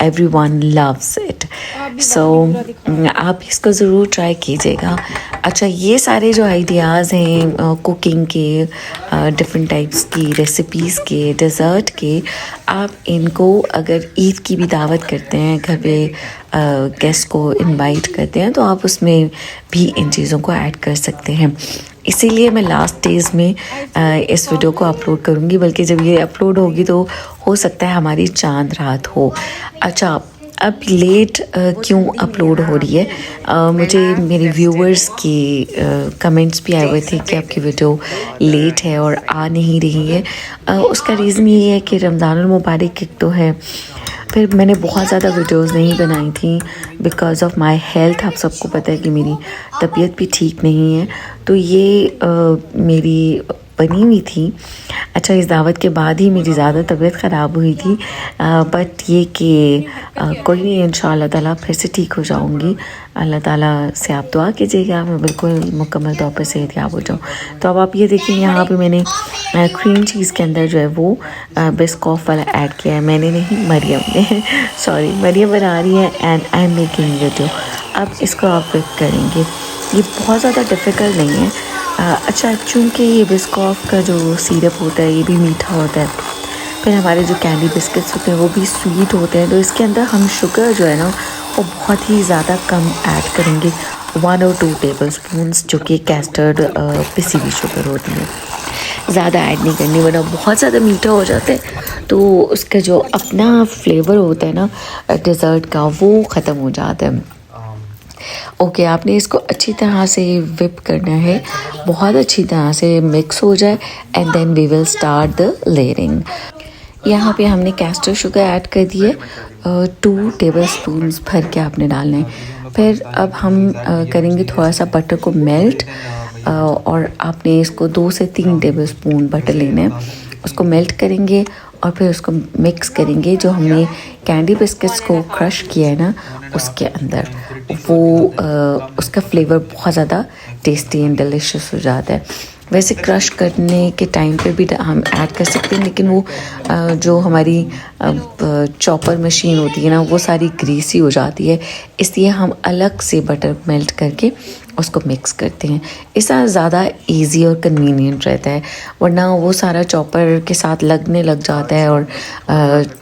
एवरीवन लव्स इट। सो आप इसको ज़रूर ट्राई कीजिएगा। अच्छा, ये सारे जो आइडियाज़ हैं कुकिंग के, डिफरेंट टाइप्स की रेसिपीज़ के, डिज़र्ट के, आप इनको अगर ईद की भी दावत करते हैं, घर पे गेस्ट को इनवाइट करते हैं तो आप उसमें भी इन चीज़ों को ऐड कर सकते हैं। इसीलिए मैं लास्ट डेज़ में इस वीडियो को अपलोड करूँगी, बल्कि जब ये अपलोड होगी तो हो सकता है हमारी चांद रात हो। अच्छा, अब लेट क्यों अपलोड हो रही है? मुझे मेरे व्यूअर्स की कमेंट्स भी आए हुए थे कि आपकी वीडियो लेट है और आ नहीं रही है। उसका रीज़न ये है कि रमज़ानुल मुबारक एक तो है, फिर मैंने बहुत ज़्यादा वीडियोस नहीं बनाई थी बिकॉज़ ऑफ माय हेल्थ। आप सबको पता है कि मेरी तबीयत भी ठीक नहीं है, तो ये मेरी बनी हुई थी। अच्छा, इस दावत के बाद ही मेरी ज़्यादा तबीयत ख़राब हुई थी, बट ये कि कोई नहीं, इंशाअल्लाह ताला फिर से ठीक हो जाऊंगी। अल्लाह ताला से आप दुआ कीजिएगा मैं बिल्कुल मुकम्मल तौर पर सेहतयाब हो जाऊँ। तो अब आप ये देखिए यहाँ पे मैंने क्रीम चीज़ के अंदर जो है वो बिस्कॉफ वाला ऐड किया है, मैंने नहीं, मरियम ने सॉरी, मरियम बना रही है and I am making video. अब इसको आप विप करेंगे, ये बहुत ज़्यादा डिफ़िकल्ट नहीं है। अच्छा, चूँकि ये बिस्कॉफ का जो सिरप होता है ये भी मीठा होता है, फिर हमारे जो कैंडी बिस्किट्स होते हैं वो भी स्वीट होते हैं, तो इसके अंदर हम शुगर जो है ना वो बहुत ही ज़्यादा कम ऐड करेंगे, 1 और 2 टेबल स्पून्स, जो कि कैस्टर्ड पिसी हुई शुगर होती है, ज़्यादा ऐड नहीं करनी वरना बहुत ज़्यादा मीठा हो जाता है तो उसका जो अपना फ्लेवर होता है ना डिज़र्ट का वो ख़त्म हो जाता है। ओके, आपने इसको अच्छी तरह से विप करना है, बहुत अच्छी तरह से मिक्स हो जाए and then we will start the layering. यहाँ पे हमने कैस्टर शुगर ऐड कर दिए, 2 टेबल स्पून्स भर के आपने डालना है। फिर अब हम करेंगे थोड़ा सा बटर को मेल्ट और आपने इसको 2 से 3 टेबल स्पून बटर लेना है उसको मेल्ट करेंगे और फिर उसको मिक्स करेंगे जो हमने कैंडी बिस्किट्स को क्रश किया है ना उसके अंदर। वो उसका फ्लेवर बहुत ज़्यादा टेस्टी एंड डिलिशियस हो जाता है। वैसे क्रश करने के टाइम पे भी हम ऐड कर सकते हैं, लेकिन वो जो हमारी चॉपर मशीन होती है ना वो सारी ग्रीसी हो जाती है, इसलिए हम अलग से बटर मेल्ट करके उसको मिक्स करते हैं। इसका ज़्यादा इजी और कन्वीनियंट रहता है, वरना वो सारा चॉपर के साथ लगने लग जाता है और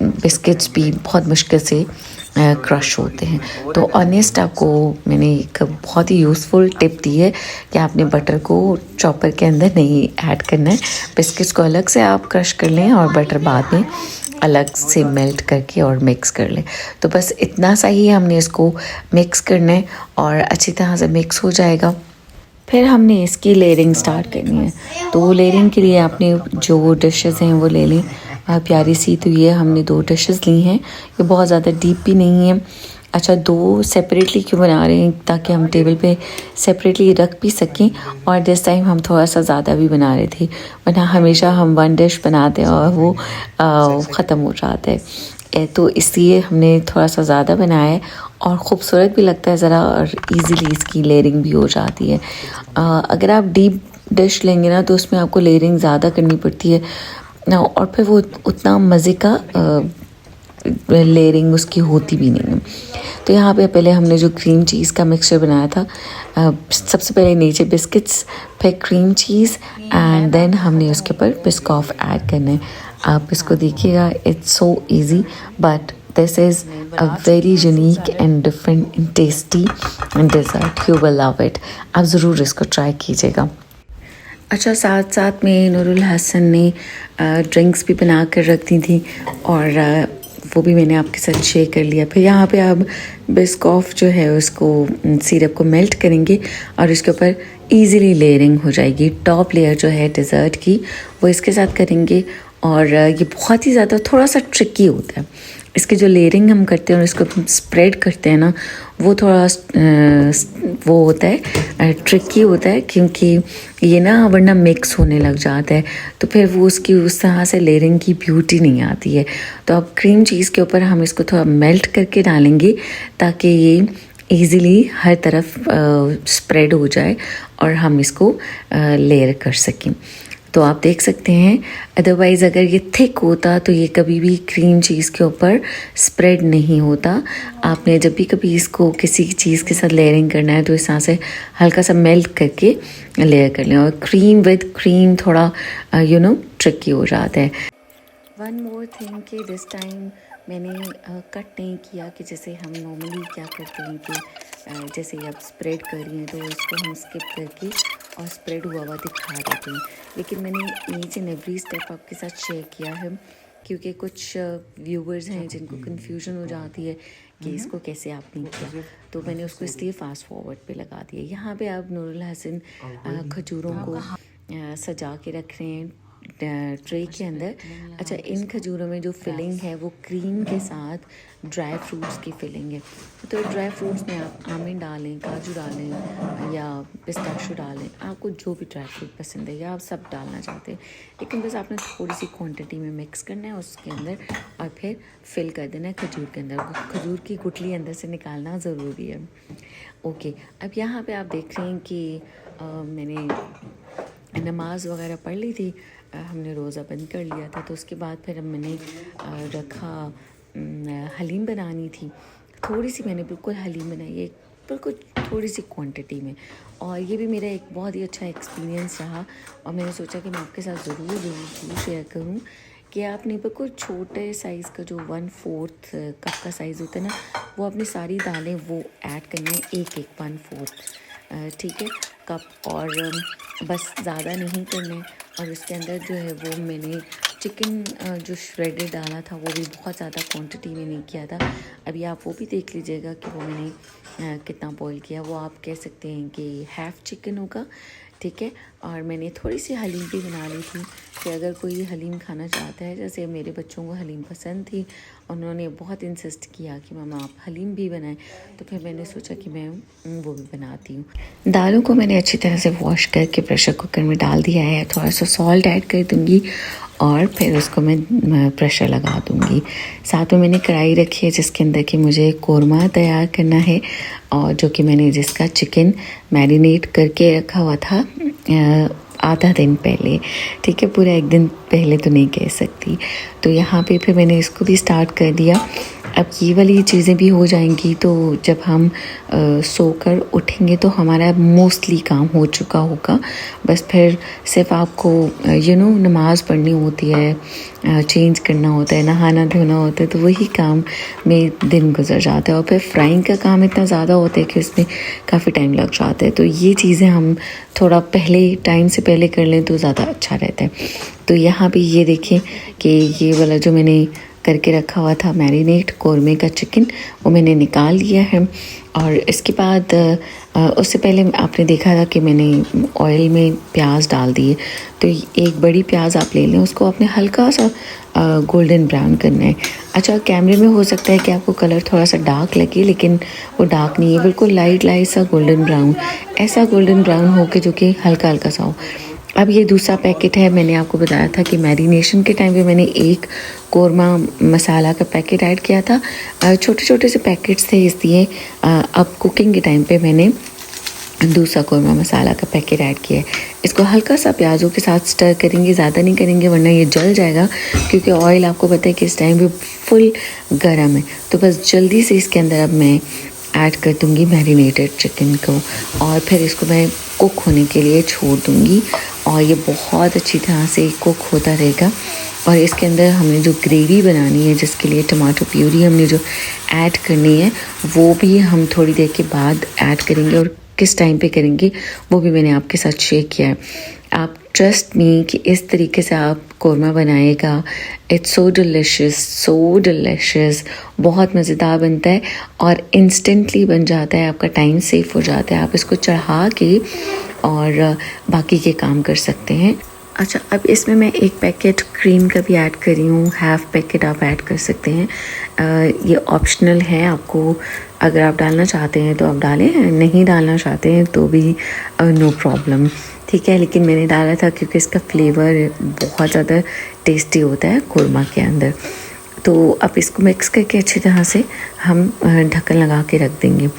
बिस्किट्स भी बहुत मुश्किल से क्रश होते हैं। तो ऑनेस्ट आपको मैंने एक बहुत ही यूज़फुल टिप दी है कि आपने बटर को चॉपर के अंदर नहीं ऐड करना है। बिस्किट्स को अलग से आप क्रश कर लें और बटर बाद में अलग से मेल्ट करके और मिक्स कर लें। तो बस इतना सा ही हमने इसको मिक्स करना है और अच्छी तरह से मिक्स हो जाएगा। फिर हमने इसकी लेयरिंग स्टार्ट करनी है। तो लेयरिंग के लिए आपने जो डिशेस हैं वो ले लें प्यारी सी। तो ये हमने 2 डिशेस ली हैं, ये बहुत ज़्यादा डीप भी नहीं है। अच्छा, 2 सेपरेटली क्यों बना रहे हैं, ताकि हम टेबल पे सेपरेटली रख भी सकें। और दिस टाइम हम थोड़ा सा ज़्यादा भी बना रहे थे, वरना हमेशा हम 1 डिश बनाते हैं और वो ख़त्म हो जाता है। तो इसलिए हमने थोड़ा सा ज़्यादा बनाया है और ख़ूबसूरत भी लगता है ज़रा, और इजीली इसकी लेयरिंग भी हो जाती है। अगर आप डीप डिश लेंगे ना तो उसमें आपको लेयरिंग ज़्यादा करनी पड़ती है ना, और फिर वो उतना मज़े का लेयरिंग उसकी होती भी नहीं है। तो यहाँ पे पहले हमने जो क्रीम चीज़ का मिक्सचर बनाया था, सबसे पहले नीचे बिस्किट्स, फिर क्रीम चीज़ एंड देन हमने उसके ऊपर बिस्कॉफ ऐड करना है। आप इसको देखिएगा, it's so easy but this is a very unique and different and tasty dessert. You will love it. आप ज़रूर इसको ट्राई कीजिएगा। अच्छा, साथ साथ में नूरुल हसन ने ड्रिंक्स भी बना कर रख दी थी और वो भी मैंने आपके साथ शेयर कर लिया। फिर यहाँ पे आप बिस्कॉफ जो है उसको सिरप को मेल्ट करेंगे और इसके ऊपर इजीली लेयरिंग हो जाएगी। टॉप लेयर जो है डेज़र्ट की वो इसके साथ करेंगे और ये बहुत ही ज़्यादा थोड़ा सा ट्रिकी होता है। इसकी जो लेयरिंग हम करते हैं और इसको स्प्रेड करते हैं ना, वो थोड़ा वो होता है ट्रिकी होता है, क्योंकि ये ना वरना मिक्स होने लग जाता है, तो फिर वो उसकी उस तरह से लेयरिंग की ब्यूटी नहीं आती है। तो अब क्रीम चीज़ के ऊपर हम इसको थोड़ा मेल्ट करके डालेंगे ताकि ये ईज़िली हर तरफ स्प्रेड हो जाए और हम इसको लेयर कर सकें। तो आप देख सकते हैं, अदरवाइज़ अगर ये थिक होता तो ये कभी भी क्रीम चीज़ के ऊपर स्प्रेड नहीं होता। आपने जब भी कभी इसको किसी चीज़ के साथ लेयरिंग करना है तो इस तरह से हल्का सा मेल्ट करके लेयर कर लें। और क्रीम विद क्रीम थोड़ा ट्रिकी हो जाता है। वन मोर थिंग कि दिस टाइम मैंने कट नहीं किया कि जैसे हम नॉर्मली क्या करते हैं कि जैसे आप स्प्रेड कर रही हैं तो इसको हम स्किप करके और स्प्रेड हुआ हुआ दिखा देते हैं, लेकिन मैंने ईच एंड एवरी स्टेप आपके साथ शेयर किया है, क्योंकि कुछ व्यूवर्स हैं जिनको कन्फ्यूजन हो जाती है कि इसको कैसे आपने किया, तो मैंने उसको इसलिए फास्ट फॉरवर्ड पे लगा दिया। यहाँ पे आप नूरुल हसन खजूरों को सजा के रख रहे हैं ट्रे के अंदर। अच्छा, इन खजूरों में जो फिलिंग है वो क्रीम के साथ ड्राई फ्रूट्स की फिलिंग है। तो ड्राई फ्रूट्स में आप आमंड डालें, काजू डालें या पिस्ताशो डालें, आपको जो भी ड्राई फ्रूट पसंद है या आप सब डालना चाहते हैं, लेकिन बस आपने थोड़ी सी क्वांटिटी में मिक्स करना है उसके अंदर और फिर फिल कर देना है खजूर के अंदर। खजूर की गुठली अंदर से निकालना ज़रूरी है। ओके, अब यहाँ पे आप देख रहे हैं कि मैंने नमाज वगैरह पढ़ ली थी, हमने रोज़ा बंद कर लिया था, तो उसके बाद फिर मैंने रखा हलीम बनानी थी। थोड़ी सी मैंने बिल्कुल हलीम बनाई है, बिल्कुल थोड़ी सी क्वांटिटी में, और ये भी मेरा एक बहुत ही अच्छा एक्सपीरियंस रहा और मैंने सोचा कि मैं आपके साथ ज़रूर शेयर करूं कि आपने बिल्कुल छोटे साइज़ का जो 1/4 कप का साइज़ होता है ना, वो अपनी सारी दालें वो ऐड करनी है, एक 1/4 ठीक है कप, और बस ज़्यादा नहीं करना है। और उसके अंदर जो है वो मैंने चिकन जो श्रेडेड डाला था वो भी बहुत ज़्यादा क्वांटिटी में नहीं किया था। अभी आप वो भी देख लीजिएगा कि वो मैंने कितना बॉईल किया। वो आप कह सकते हैं कि हाफ़ चिकन होगा, ठीक है। और मैंने थोड़ी सी हलीम भी बना ली थी कि अगर कोई हलीम खाना चाहता है, जैसे मेरे बच्चों को हलीम पसंद थी, उन्होंने बहुत इंसिस्ट किया कि मम्मा आप हलीम भी बनाएं, तो फिर मैंने सोचा कि मैं वो भी बनाती हूँ। दालों को मैंने अच्छी तरह से वॉश करके प्रेशर कुकर में डाल दिया है, थोड़ा सा सॉल्ट ऐड कर दूँगी और फिर उसको मैं प्रेशर लगा दूँगी। साथ में मैंने कढ़ाई रखी है जिसके अंदर कि मुझे कोरमा तैयार करना है, और जो कि मैंने जिसका चिकन मैरिनेट करके रखा हुआ था आधा दिन पहले, ठीक है, पूरा एक दिन पहले तो नहीं कह सकती। तो यहाँ पे फिर मैंने इसको भी स्टार्ट कर दिया। अब ये वाली चीज़ें भी हो जाएंगी तो जब हम सोकर उठेंगे तो हमारा मोस्टली काम हो चुका होगा। बस फिर सिर्फ आपको नमाज़ पढ़नी होती है, चेंज करना होता है, नहाना धोना होता है, तो वही काम में दिन गुजर जाता है। और फिर फ्राइंग का काम इतना ज़्यादा होता है कि उसमें काफ़ी टाइम लग जाता है। तो ये चीज़ें हम थोड़ा टाइम से पहले कर लें तो ज़्यादा अच्छा रहता है। तो यहाँ भी ये देखें कि ये वाला जो मैंने करके रखा हुआ था मैरिनेट कोरमे का चिकन, वो मैंने निकाल लिया है। और इसके बाद उससे पहले आपने देखा था कि मैंने ऑयल में प्याज डाल दिए। तो एक बड़ी प्याज आप ले लें, उसको आपने हल्का सा गोल्डन ब्राउन करना है। अच्छा, कैमरे में हो सकता है कि आपको कलर थोड़ा सा डार्क लगे, लेकिन वो डार्क नहीं है, बिल्कुल लाइट सा गोल्डन ब्राउन, ऐसा गोल्डन ब्राउन हो के जो कि हल्का हल्का सा हो। अब ये दूसरा पैकेट है, मैंने आपको बताया था कि मैरिनेशन के टाइम पे मैंने एक कोरमा मसाला का पैकेट ऐड किया था। छोटे छोटे से पैकेट्स थे, इसलिए अब कुकिंग के टाइम पे मैंने दूसरा कोरमा मसाला का पैकेट ऐड किया है। इसको हल्का सा प्याज़ों के साथ स्टर करेंगे, ज़्यादा नहीं करेंगे वरना ये जल जाएगा, क्योंकि ऑयल आपको पता है कि इस टाइम पे फुल गर्म है। तो बस जल्दी से इसके अंदर अब मैं ऐड कर दूँगी मैरिनेटेड चिकन को, और फिर इसको मैं कुक होने के लिए छोड़ दूँगी, और ये बहुत अच्छी तरह से कुक होता रहेगा। और इसके अंदर हमने जो ग्रेवी बनानी है, जिसके लिए टमाटो प्यूरी हमने जो ऐड करनी है, वो भी हम थोड़ी देर के बाद ऐड करेंगे, और किस टाइम पे करेंगे वो भी मैंने आपके साथ शेयर किया है। आप ट्रस्ट मी कि इस तरीके से आप कोरमा बनाएगा, इट्स सो डिलिशियस, बहुत मज़ेदार बनता है और इंस्टेंटली बन जाता है, आपका टाइम सेव हो जाता है। आप इसको चढ़ा के और बाकी के काम कर सकते हैं। अच्छा, अब इसमें मैं एक पैकेट क्रीम का भी ऐड कर रही हूँ, हाफ़ पैकेट आप ऐड कर सकते हैं। ये ऑप्शनल है, आपको अगर आप डालना चाहते हैं तो आप डालें, नहीं डालना चाहते हैं तो भी नो प्रॉब्लम, ठीक है। लेकिन मैंने डाला था क्योंकि इसका फ्लेवर बहुत ज़्यादा टेस्टी होता है कोरमा के अंदर। तो अब इसको मिक्स करके अच्छी तरह से हम ढक्कन लगा के रख देंगे।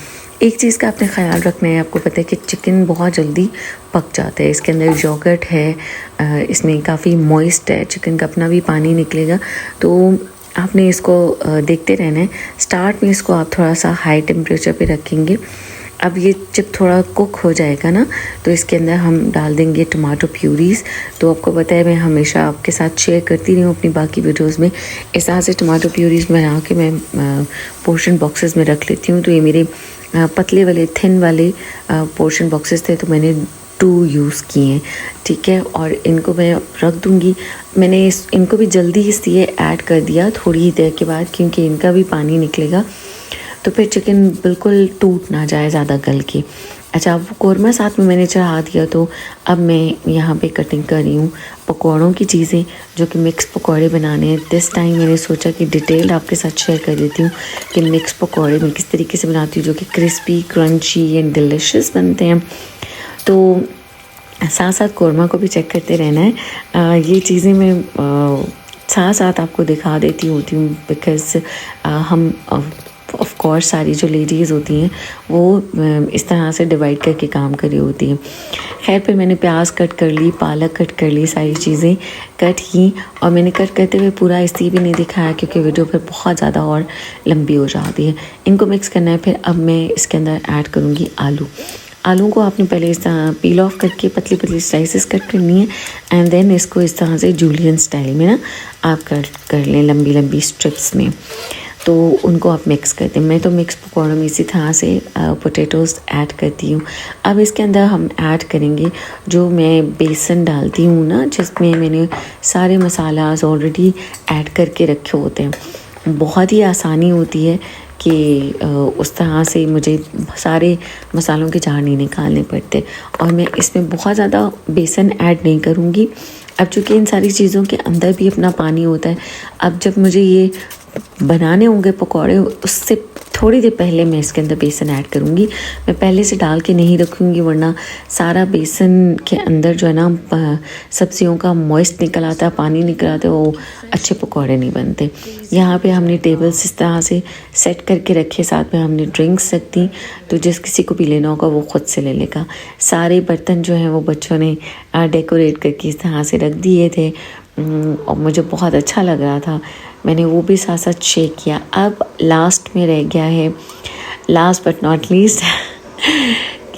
एक चीज़ का आपने ख़्याल रखना है, आपको पता है कि चिकन बहुत जल्दी पक जाता है, इसके अंदर योगर्ट है, इसमें काफ़ी मॉइस्ट है, चिकन का अपना भी पानी निकलेगा। तो आपने इसको देखते रहना है। स्टार्ट में इसको आप थोड़ा सा हाई टेम्परेचर पे रखेंगे। अब ये जब थोड़ा कुक हो जाएगा ना, तो इसके अंदर हम डाल देंगे टमाटो प्यूरीज़। तो आपको पता है मैं हमेशा आपके साथ शेयर करती रही हूँ अपनी बाकी वीडियोस में, इस तरह से टमाटो प्यूरीज़ बना के मैं पोर्शन बॉक्सेस में रख लेती हूँ। तो ये मेरे पतले वाले थिन वाले पोर्शन बॉक्सेस थे, तो मैंने 2 यूज़ किए हैं, ठीक है। और इनको मैं रख दूँगी। मैंने इनको भी जल्दी इसलिए ऐड कर दिया थोड़ी ही देर के बाद, क्योंकि इनका भी पानी निकलेगा, तो फिर चिकन बिल्कुल टूट ना जाए ज़्यादा गल के। अच्छा, वो कोरमा साथ में मैंने चढ़ा दिया। तो अब मैं यहाँ पे कटिंग कर रही हूँ पकौड़ों की चीज़ें, जो कि मिक्स पकौड़े बनाने हैं। दिस टाइम मैंने सोचा कि डिटेल आपके साथ शेयर कर देती हूँ कि मिक्स पकौड़े मैं किस तरीके से बनाती हूँ, जो कि क्रिस्पी, क्रंची एंड डिलिशियस बनते हैं। तो साथ साथ कोरमा को भी चेक करते रहना है। ये चीज़ें मैं साथ साथ आपको दिखा देती होती हूँ, बिकॉज़ हम ऑफ कोर्स सारी जो लेडीज़ होती हैं वो इस तरह से डिवाइड करके काम कर रही होती हैं। खैर, फिर मैंने प्याज कट कर ली, पालक कट कर ली, सारी चीज़ें कट की। और मैंने कट करते हुए पूरा इसलिए भी नहीं दिखाया क्योंकि वीडियो फिर बहुत ज़्यादा और लंबी हो जाती है। इनको मिक्स करना है। फिर अब मैं इसके अंदर ऐड करूँगी आलू को आपने पहले इस तरह पील ऑफ करके पतली पतली स्लाइसेस कट करनी है, एंड देन इसको इस तरह से जूलियन स्टाइल में ना आप कर लें, लंबी लंबी स्ट्रिप्स में। तो उनको आप मिक्स करते हैं। मैं तो मिक्स पकौड़ों में इसी तरह से पोटैटोज़ ऐड करती हूँ। अब इसके अंदर हम ऐड करेंगे जो मैं बेसन डालती हूँ ना, जिसमें मैंने सारे मसालाज ऑलरेडी ऐड करके रखे होते हैं। बहुत ही आसानी होती है कि उस तरह से मुझे सारे मसालों के जार नहीं निकालने पड़ते। और मैं इसमें बहुत ज़्यादा बेसन ऐड नहीं करूँगी। अब चूँकि इन सारी चीज़ों के अंदर भी अपना पानी होता है, अब जब मुझे ये बनाने होंगे पकौड़े, उससे थोड़ी देर पहले मैं इसके अंदर बेसन ऐड करूँगी। मैं पहले से डाल के नहीं रखूँगी, वरना सारा बेसन के अंदर जो है ना सब्जियों का मॉइस्ट निकल आता है, पानी निकल आता है, वो अच्छे पकौड़े नहीं बनते। यहाँ पे हमने टेबल्स इस तरह से सेट करके रखे, साथ में हमने ड्रिंक्स रख दी, तो जिस किसी को भी लेना होगा वो ख़ुद से ले लेगा। सारे बर्तन जो हैं वो बच्चों ने डेकोरेट करके इस तरह से रख दिए थे और मुझे बहुत अच्छा लग रहा था। मैंने वो भी साथ साथ शेक किया। अब लास्ट में रह गया है, लास्ट बट नॉट लीस्ट,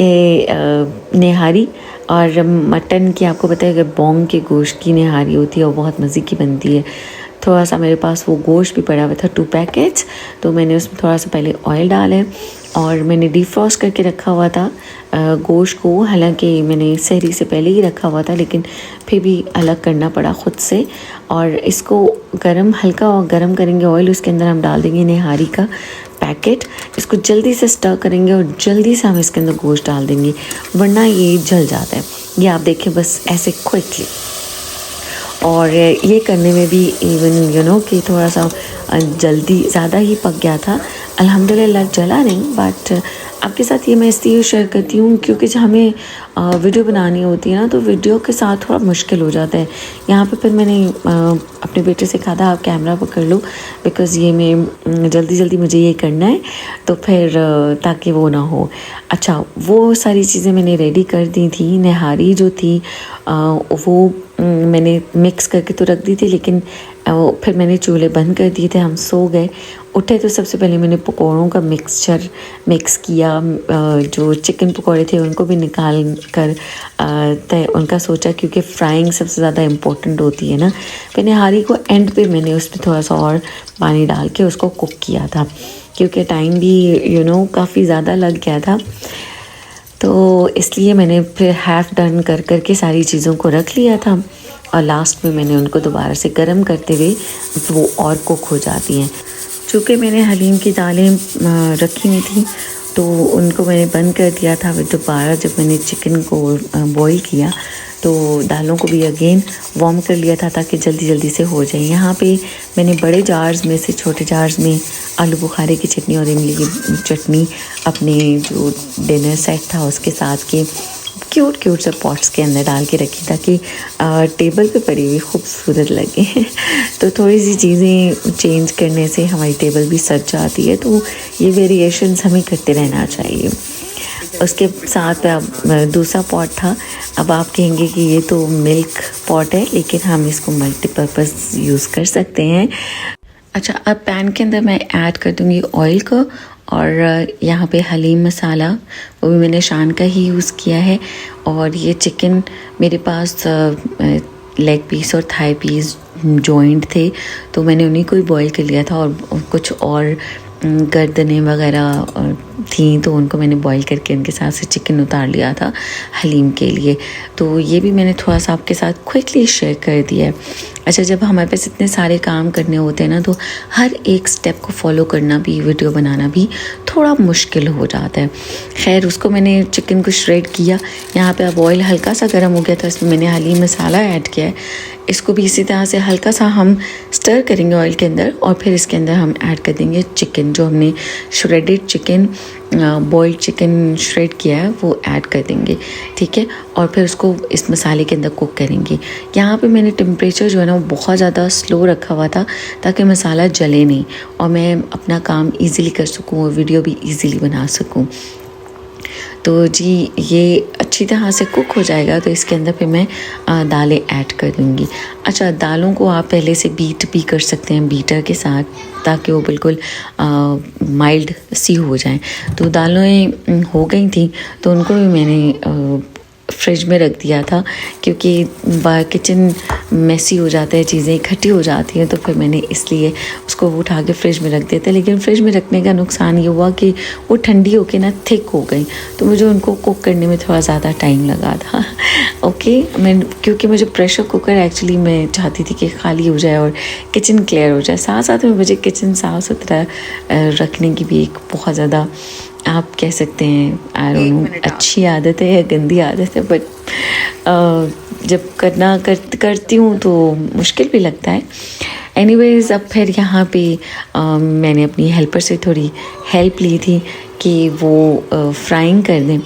के निहारी। और मटन की आपको पता है कि बोंग के गोश्त की निहारी होती है और बहुत मज़े की बनती है। थोड़ा सा मेरे पास वो गोश्त भी पड़ा हुआ था, 2 पैकेट्स, तो मैंने उसमें थोड़ा सा पहले ऑयल डाला है और मैंने डिफ्रॉस्ट करके रखा हुआ था गोश्त को। हालांकि मैंने सहरी से पहले ही रखा हुआ था, लेकिन फिर भी अलग करना पड़ा ख़ुद से। और इसको हल्का गरम करेंगे ऑयल, उसके अंदर हम डाल देंगे निहारी का पैकेट। इसको जल्दी से स्टर करेंगे और जल्दी से हम इसके अंदर गोश्त डाल देंगे, वरना ये जल जाता है। ये आप देखें बस ऐसे क्विकली। और ये करने में भी इवन कि थोड़ा सा जल्दी ज़्यादा ही पक गया था। अल्हम्दुलिल्लाह जला नहीं, बट आपके साथ ये मैं इसलिए शेयर करती हूँ क्योंकि जब हमें वीडियो बनानी होती है ना, तो वीडियो के साथ थोड़ा मुश्किल हो जाता है। यहाँ पे फिर मैंने अपने बेटे से कहा था आप कैमरा पकड़ लो, बिकॉज़ ये मैं जल्दी मुझे ये करना है, तो फिर ताकि वो ना हो। अच्छा, वो सारी चीज़ें मैंने रेडी कर दी थी। निहारी जो थी वो मैंने मिक्स करके तो रख दी थी, लेकिन फिर मैंने चूल्हे बंद कर दिए थे। हम सो गए, उठे तो सबसे पहले मैंने पकौड़ों का मिक्सचर मिक्स किया। जो चिकन पकौड़े थे उनको भी निकाल कर उनका सोचा, क्योंकि फ्राइंग सबसे ज़्यादा इम्पोर्टेंट होती है ना। फिर निहारी को एंड पे मैंने उसमें थोड़ा सा और पानी डाल के उसको कुक किया था, क्योंकि टाइम भी काफ़ी ज़्यादा लग गया था, तो इसलिए मैंने फिर हाफ़ डन कर करके सारी चीज़ों को रख लिया था। और लास्ट में मैंने उनको दोबारा से गर्म करते हुए वो और कुक हो जाती हैं। चूँकि मैंने हलीम की दालें रखी हुई थी, तो उनको मैंने बंद कर दिया था। दोबारा जब मैंने चिकन को बॉईल किया, तो दालों को भी अगेन वार्म कर लिया था ताकि जल्दी से हो जाए। यहाँ पे मैंने बड़े जार्स में से छोटे जार्स में आलू बुखारे की चटनी और इमली की चटनी अपने जो डिनर सेट था उसके साथ के क्यूट से पॉट्स के अंदर डाल के रखी, ताकि टेबल पे पड़ी हुई खूबसूरत लगे। तो थोड़ी सी चीज़ें चेंज करने से हमारी टेबल भी सज जाती है, तो ये वेरिएशंस हमें करते रहना चाहिए। उसके साथ दूसरा पॉट था। अब आप कहेंगे कि ये तो मिल्क पॉट है, लेकिन हम इसको मल्टीपर्पज़ यूज़ कर सकते हैं। अच्छा, अब पैन के अंदर मैं ऐड कर दूँगी ऑयल को, और यहाँ पे हलीम मसाला वो भी मैंने शान का ही यूज़ किया है। और ये चिकन मेरे पास लेग पीस और थाई पीस जॉइंट थे, तो मैंने उन्हीं को ही बॉईल कर लिया था। और कुछ और गर्दनें वगैरह थी, तो उनको मैंने बॉईल करके उनके साथ से चिकन उतार लिया था हलीम के लिए। तो ये भी मैंने थोड़ा सा आपके साथ क्विकली शेयर कर दिया है। अच्छा, जब हमारे पास इतने सारे काम करने होते हैं ना, तो हर एक स्टेप को फॉलो करना भी, वीडियो बनाना भी थोड़ा मुश्किल हो जाता है। खैर, उसको मैंने चिकन को श्रेड किया। यहाँ पे अब ऑयल हल्का सा गर्म हो गया था, इसमें मैंने हलीम मसाला ऐड किया है। इसको भी इसी तरह से हल्का सा हम स्टर करेंगे ऑयल के अंदर, और फिर इसके अंदर हम ऐड कर देंगे चिकन, जो हमने shredded chicken boiled chicken shred किया है वो ऐड कर देंगे, ठीक है। और फिर उसको इस मसाले के अंदर कुक करेंगे। यहाँ पे मैंने टेम्परेचर जो है ना वो बहुत ज़्यादा स्लो रखा हुआ था, ताकि मसाला जले नहीं और मैं अपना काम इजीली कर सकूँ और वीडियो भी इजीली बना सकूँ। तो जी, ये अच्छी तरह से कुक हो जाएगा, तो इसके अंदर फिर मैं दालें ऐड कर दूँगी। अच्छा, दालों को आप पहले से बीट भी कर सकते हैं बीटर के साथ, ताकि वो बिल्कुल माइल्ड सी हो जाएं। तो दालें हो गई थी, तो उनको भी मैंने फ्रिज में रख दिया था, क्योंकि किचन मेसी हो जाता है, चीज़ें इकट्ठी हो जाती हैं, तो फिर मैंने इसलिए उसको उठा के फ्रिज में रख दिया था। लेकिन फ्रिज में रखने का नुकसान ये हुआ कि वो ठंडी होके ना थिक हो गई, तो मुझे उनको कुक करने में थोड़ा ज़्यादा टाइम लगा था। ओके, क्योंकि मुझे प्रेशर कुकर एक्चुअली मैं चाहती थी कि खाली हो जाए और किचन क्लियर हो जाए। साथ साथ में मुझे किचन साफ़ सुथरा रखने की भी एक बहुत ज़्यादा, आप कह सकते हैं, आई डोंट नो अच्छी आदत है या गंदी आदत है, बट जब करती हूँ तो मुश्किल भी लगता है। एनीवेज़, अब फिर यहाँ पे मैंने अपनी हेल्पर से थोड़ी हेल्प ली थी कि वो फ्राइंग कर दें।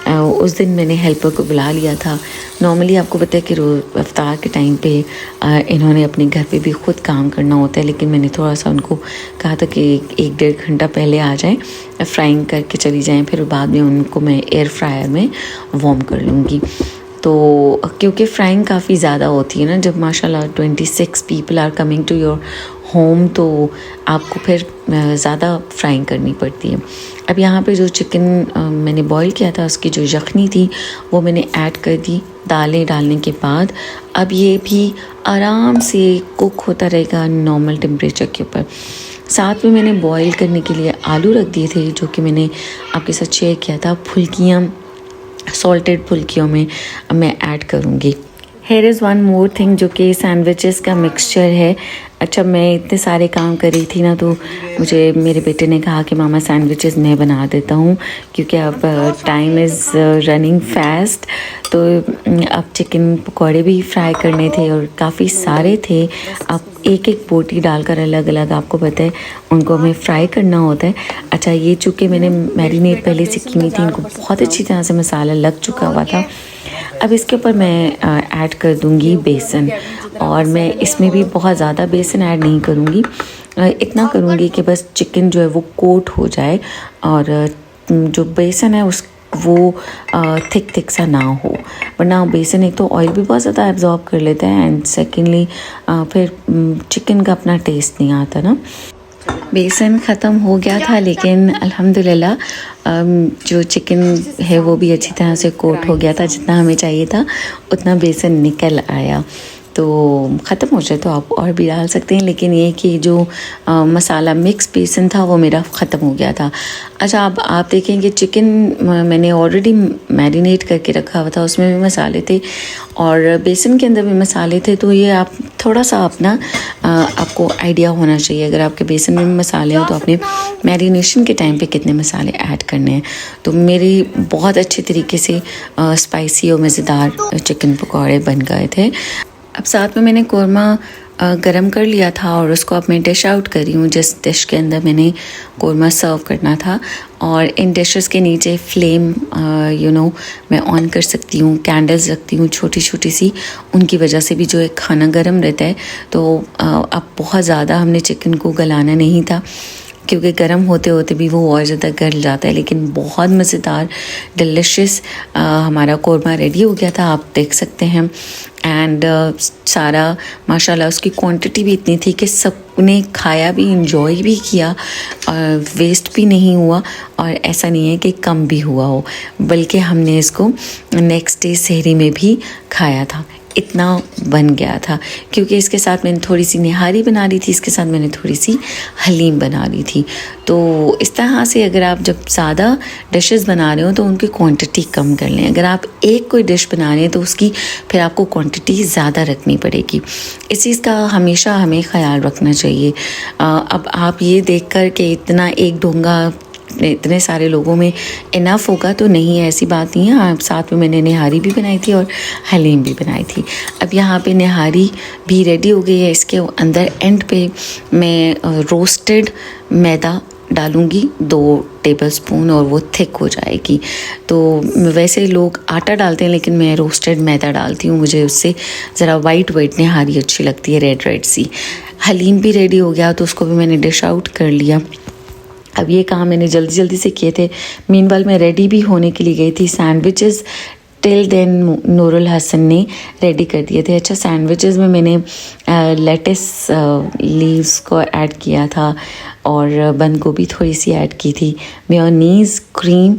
उस दिन मैंने हेल्पर को बुला लिया था। नॉर्मली आपको पता है कि रोज़ इफ्तार के टाइम पे इन्होंने अपने घर पे भी ख़ुद काम करना होता है, लेकिन मैंने थोड़ा सा उनको कहा था कि 1-1.5 घंटा पहले आ जाएं, फ्राइंग करके चली जाएं, फिर बाद में उनको मैं एयर फ्रायर में वार्म कर लूँगी। तो क्योंकि फ्राइंग काफ़ी ज़्यादा होती है ना, जब माशाल्लाह 26 people are coming to your home, तो आपको फिर ज़्यादा फ्राइंग करनी पड़ती है। अब यहाँ पे जो चिकन मैंने बॉईल किया था, उसकी जो यखनी थी वो मैंने ऐड कर दी दालें डालने के बाद। अब ये भी आराम से कुक होता रहेगा नॉर्मल टेम्परेचर के ऊपर। साथ में मैंने बॉईल करने के लिए आलू रख दिए थे, जो कि मैंने आपके साथ शेयर किया था। फुल्कियाँ, सॉल्टेड फुल्कियों में मैं ऐड करूँगी। Here is one more thing, जो कि सैंडविचेस का मिक्सचर है। अच्छा, मैं इतने सारे काम कर रही थी ना, तो मुझे मेरे बेटे ने कहा कि मामा सैंडविचेस मैं बना देता हूँ, क्योंकि अब टाइम इज़ रनिंग फास्ट। तो अब चिकन पकौड़े भी फ्राई करने थे और काफ़ी सारे थे। अब एक बोटी डालकर अलग अलग, आपको पता है, उनको हमें फ्राई करना होता है। अच्छा, ये चूँकि मैंने मैरिनेट पहले से की हुई थी, इनको बहुत अच्छी तरह से मसाला लग चुका हुआ था। अब इसके ऊपर मैं ऐड कर दूंगी बेसन, और मैं इसमें भी बहुत ज़्यादा बेसन ऐड नहीं करूँगी। इतना करूँगी कि बस चिकन जो है वो कोट हो जाए, और जो बेसन है वो थिक सा ना हो, वरना बेसन एक तो ऑयल भी बहुत ज़्यादा एब्जॉर्ब कर लेता है, एंड सेकेंडली फिर चिकन का अपना टेस्ट नहीं आता ना। बेसन ख़त्म हो गया था, लेकिन अल्हम्दुलिल्लाह जो चिकन है वो भी अच्छी तरह से कोट हो गया था। जितना हमें चाहिए था उतना बेसन निकल आया। तो ख़त्म हो जाए तो आप और भी डाल सकते हैं, लेकिन ये कि जो मसाला मिक्स बेसन था वो मेरा ख़त्म हो गया था। अच्छा, अब आप देखें कि चिकन मैंने ऑलरेडी मैरिनेट करके रखा हुआ था, उसमें भी मसाले थे और बेसन के अंदर भी मसाले थे। तो ये आप थोड़ा सा अपना आपको आइडिया होना चाहिए, अगर आपके बेसन में भी मसाले हो तो आपने मैरिनेशन के टाइम पे कितने मसाले ऐड करने हैं। तो मेरी बहुत अच्छे तरीके से स्पाइसी और मज़ेदार चिकन पकौड़े बन गए थे। अब साथ में मैंने कोरमा गरम कर लिया था और उसको अब मैं डिश आउट कर रही हूँ, जिस डिश के अंदर मैंने कोरमा सर्व करना था। और इन डिशेस के नीचे फ्लेम मैं ऑन कर सकती हूँ, कैंडल्स रखती हूँ छोटी छोटी सी, उनकी वजह से भी जो है खाना गर्म रहता है। तो अब बहुत ज़्यादा हमने चिकन को गलाना नहीं था, क्योंकि गर्म होते होते भी वो और ज़्यादा गल जाता है। लेकिन बहुत मज़ेदार डिलिशियस हमारा कोरमा रेडी हो गया था, आप देख सकते हैं। एंड सारा माशाल्लाह उसकी क्वांटिटी भी इतनी थी कि सबने खाया भी, इंजॉय भी किया, और वेस्ट भी नहीं हुआ। और ऐसा नहीं है कि कम भी हुआ हो, बल्कि हमने इसको नेक्स्ट डे सहरी में भी खाया था, इतना बन गया था। क्योंकि इसके साथ मैंने थोड़ी सी निहारी बना ली थी, इसके साथ मैंने थोड़ी सी हलीम बना ली थी। तो इस तरह से अगर आप जब ज़्यादा डिशेस बना रहे हो तो उनकी क्वांटिटी कम कर लें। अगर आप एक कोई डिश बना रहे हैं तो उसकी फिर आपको क्वांटिटी ज़्यादा रखनी पड़ेगी। इस चीज़ का हमेशा हमें ख्याल रखना चाहिए। अब आप ये देख कर कि इतना एक डोंगा इतने सारे लोगों में इनफ होगा तो नहीं, ऐसी बात नहीं है। साथ में मैंने निहारी भी बनाई थी और हलीम भी बनाई थी। अब यहाँ पे निहारी भी रेडी हो गई है। इसके अंदर एंड पे मैं रोस्टेड मैदा डालूँगी 2 टेबलस्पून, और वो थिक हो जाएगी। तो वैसे लोग आटा डालते हैं, लेकिन मैं रोस्टेड मैदा डालती हूँ, मुझे उससे ज़रा वाइट निहारी अच्छी लगती है, रेड सी। हलीम भी रेडी हो गया, तो उसको भी मैंने डिश आउट कर लिया। अब ये काम मैंने जल्दी से किए थे। मीनवाइल मैं रेडी भी होने के लिए गई थी। Sandwiches till then Nurul Hasan ने रेडी कर दिए थे। अच्छा, सैंडविचेस में मैंने लेटिस लीव्स को ऐड किया था और बंद गोभी थोड़ी सी ऐड की थी, मेयोनीज़, क्रीम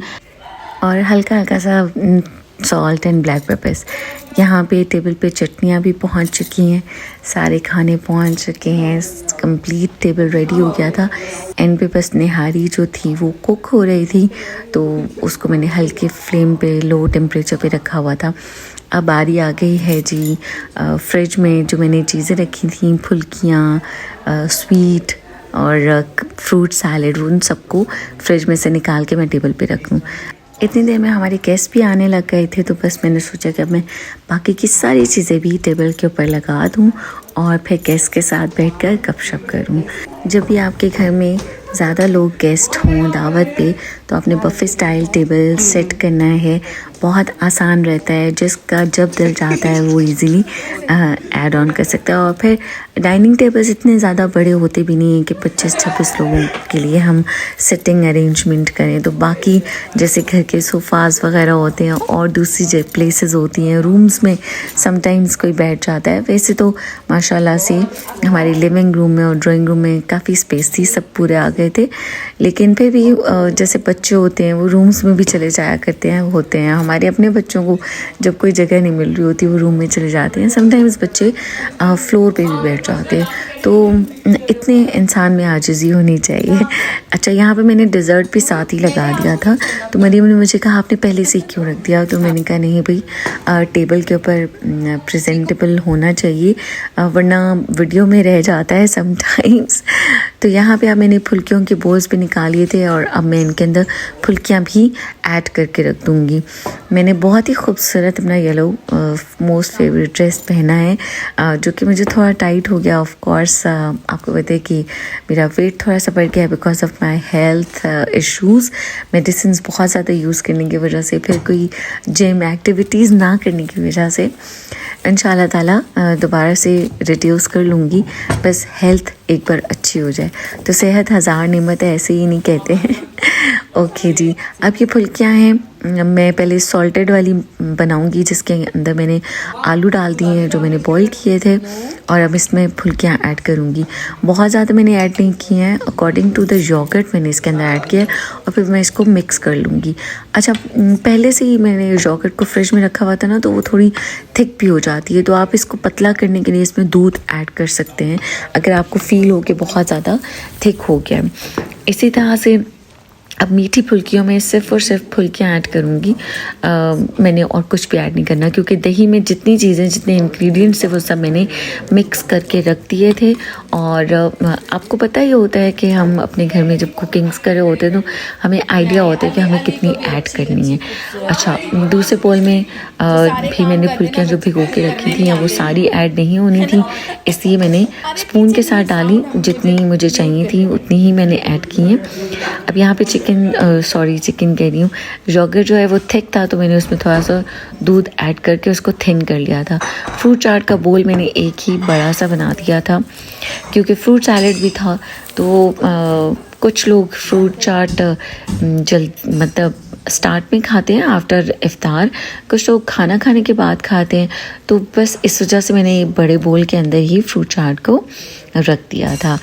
और हल्का सा सॉल्ट एंड ब्लैक पेपर्स। यहाँ पे टेबल पे चटनियाँ भी पहुँच चुकी हैं, सारे खाने पहुँच चुके हैं, कंप्लीट टेबल रेडी हो गया था। एंड पे बस निहारी जो थी वो कुक हो रही थी, तो उसको मैंने हल्के फ्लेम पे लो टेम्परेचर पे रखा हुआ था। अब बारी आ गई है जी फ्रिज में जो मैंने चीज़ें रखी थी, फुल्कियाँ, स्वीट और फ्रूट सैलेड, उन सबको फ्रिज में से निकाल के मैं टेबल पे रखूँ। इतनी देर में हमारे गेस्ट भी आने लग गए थे, तो बस मैंने सोचा कि अब मैं बाकी की सारी चीज़ें भी टेबल के ऊपर लगा दूँ और फिर गेस्ट के साथ बैठकर गपशप करूँ। जब भी आपके घर में ज़्यादा लोग गेस्ट हों दावत पे, तो आपने बफे स्टाइल टेबल सेट करना है। बहुत आसान रहता है, जिसका जब दिल चाहता है वो इजीली ऐड ऑन कर सकता है। और फिर डाइनिंग टेबल्स इतने ज़्यादा बड़े होते भी नहीं हैं कि 25-26 लोगों के लिए हम सिटिंग अरेंजमेंट करें। तो बाकी जैसे घर के सोफ़ाज़ वगैरह होते हैं और दूसरी प्लेसेस होती हैं, रूम्स में समटाइम्स कोई बैठ जाता है। वैसे तो माशाल्लाह से हमारे लिविंग रूम में और ड्राइंग रूम में काफ़ी स्पेस थी, सब पूरे आ गए थे। लेकिन फिर भी जैसे बच्चे होते हैं वो रूम्स में भी चले जाया करते हैं, होते हैं। हमारे अपने बच्चों को जब कोई जगह नहीं मिल रही होती वो रूम में चले जाते हैं। समटाइम्स बच्चे फ्लोर पे भी बैठ जाते हैं, तो इतने इंसान में आजिज़ी होनी चाहिए। अच्छा, यहाँ पे मैंने डिज़र्ट भी साथ ही लगा दिया था, तो मरीम ने मुझे कहा आपने पहले से क्यों रख दिया, तो मैंने कहा नहीं भाई, टेबल के ऊपर प्रेजेंटेबल होना चाहिए, वरना वीडियो में रह जाता है समटाइम्स। तो यहाँ पे अब मैंने फुल्कियों के बोल्स भी निकाल लिए थे और अब मैं इनके अंदर फुल्कियाँ भी ऐड करके रख दूँगी। मैंने बहुत ही खूबसूरत अपना येलो मोस्ट फेवरेट ड्रेस पहना है, जो कि मुझे थोड़ा टाइट हो गया। ऑफ कोर्स आपको पता है कि मेरा वेट थोड़ा सा बढ़ गया because of my health issues, medicine बहुत ज़्यादा यूज़ करने की वजह से, फिर कोई जिम एक्टिविटीज़ ना करने की वजह से। इंशाल्लाह ताला दोबारा से रिड्यूस कर लूँगी, बस हेल्थ एक बार अच्छी हो जाए। तो सेहत हज़ार नेमत है, ऐसे ही नहीं कहते हैं। ओके जी, अब ये फुल्कियाँ हैं, मैं पहले सॉल्टेड वाली बनाऊंगी जिसके अंदर मैंने आलू डाल दिए हैं जो मैंने बॉईल किए थे, और अब इसमें फुल्कियाँ ऐड करूंगी। बहुत ज़्यादा मैंने ऐड नहीं की हैं, अकॉर्डिंग टू द योगर्ट मैंने इसके अंदर ऐड किया है, और फिर मैं इसको मिक्स कर लूँगी। अच्छा, पहले से ही मैंने योगर्ट को फ्रिज में रखा हुआ था ना, तो वो थोड़ी थिक भी हो जाती है, तो आप इसको पतला करने के लिए इसमें दूध ऐड कर सकते हैं अगर आपको फील हो कि बहुत ज़्यादा थिक हो गया। इसी तरह से अब मीठी फुल्कियों में सिर्फ़ और सिर्फ फुल्कियाँ ऐड करूँगी, मैंने और कुछ भी ऐड नहीं करना, क्योंकि दही में जितनी चीज़ें, जितने इंग्रेडिएंट्स थे वो सब मैंने मिक्स करके रख दिए थे। और आपको पता ही होता है कि हम अपने घर में जब कुकिंग्स कर रहे होते हैं तो हमें आइडिया होता है कि हमें कितनी ऐड करनी है। अच्छा, दूसरे बोल में भी मैंने फुल्कियाँ जो भिगो के रखी थी वो सारी ऐड नहीं होनी थी, इसलिए मैंने स्पून के साथ डाली, जितनी मुझे चाहिए थी उतनी ही मैंने ऐड की हैं। अब यहाँ पे चिकन कह रही हूँ, योगर्ट जो है वो थिक था, तो मैंने उसमें थोड़ा सा दूध ऐड करके उसको थिन कर लिया था। फ्रूट चाट का बोल मैंने एक ही बड़ा सा बना दिया था, क्योंकि फ्रूट सैलेड भी था, तो कुछ लोग फ्रूट चाट मतलब स्टार्ट में खाते हैं आफ्टर इफ्तार, कुछ लोग खाना खाने के बाद खाते हैं, तो बस इस वजह से मैंने बड़े बोल के अंदर ही फ्रूट चाट को रख दिया था।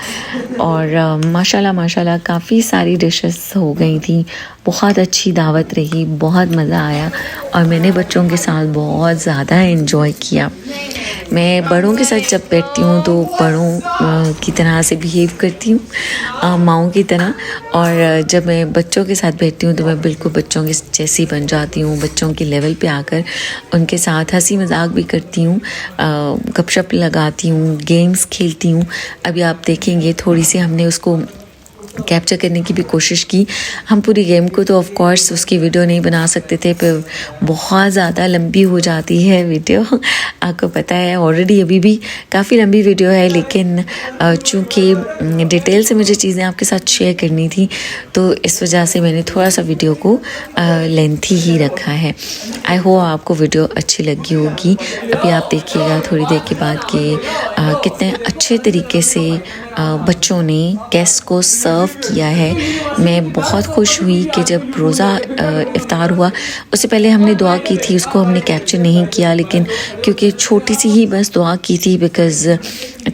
और माशाल्लाह काफ़ी सारी डिशेस हो गई थी, बहुत अच्छी दावत रही, बहुत मज़ा आया और मैंने बच्चों के साथ बहुत ज़्यादा एंजॉय किया। मैं बड़ों के साथ जब बैठती हूँ तो बड़ों की तरह से बिहेव करती हूँ, माँओं की तरह, और जब मैं बच्चों के साथ बैठती हूँ तो मैं बिल्कुल बच्चों के जैसी बन जाती हूँ। बच्चों के लेवल पे आकर उनके साथ हंसी मजाक भी करती हूँ, गपशप लगाती हूँ, गेम्स खेलती हूँ। अभी आप देखेंगे थोड़ी सी हमने उसको कैप्चर करने की भी कोशिश की। हम पूरी गेम को तो ऑफ कोर्स उसकी वीडियो नहीं बना सकते थे, पर बहुत ज़्यादा लंबी हो जाती है वीडियो, आपको पता है ऑलरेडी अभी भी काफ़ी लंबी वीडियो है, लेकिन चूँकि डिटेल से मुझे चीज़ें आपके साथ शेयर करनी थी तो इस वजह से मैंने थोड़ा सा वीडियो को लेंथी ही रखा है। आई होप आपको वीडियो अच्छी लगी होगी। अभी आप देखिएगा थोड़ी देर के बाद कि कितने अच्छे तरीके से बच्चों ने गेस्ट को सर्व सर्व किया है। मैं बहुत खुश हुई कि जब रोज़ा इफ्तार हुआ, उससे पहले हमने दुआ की थी, उसको हमने कैप्चर नहीं किया, लेकिन क्योंकि छोटी सी ही बस दुआ की थी बिकॉज़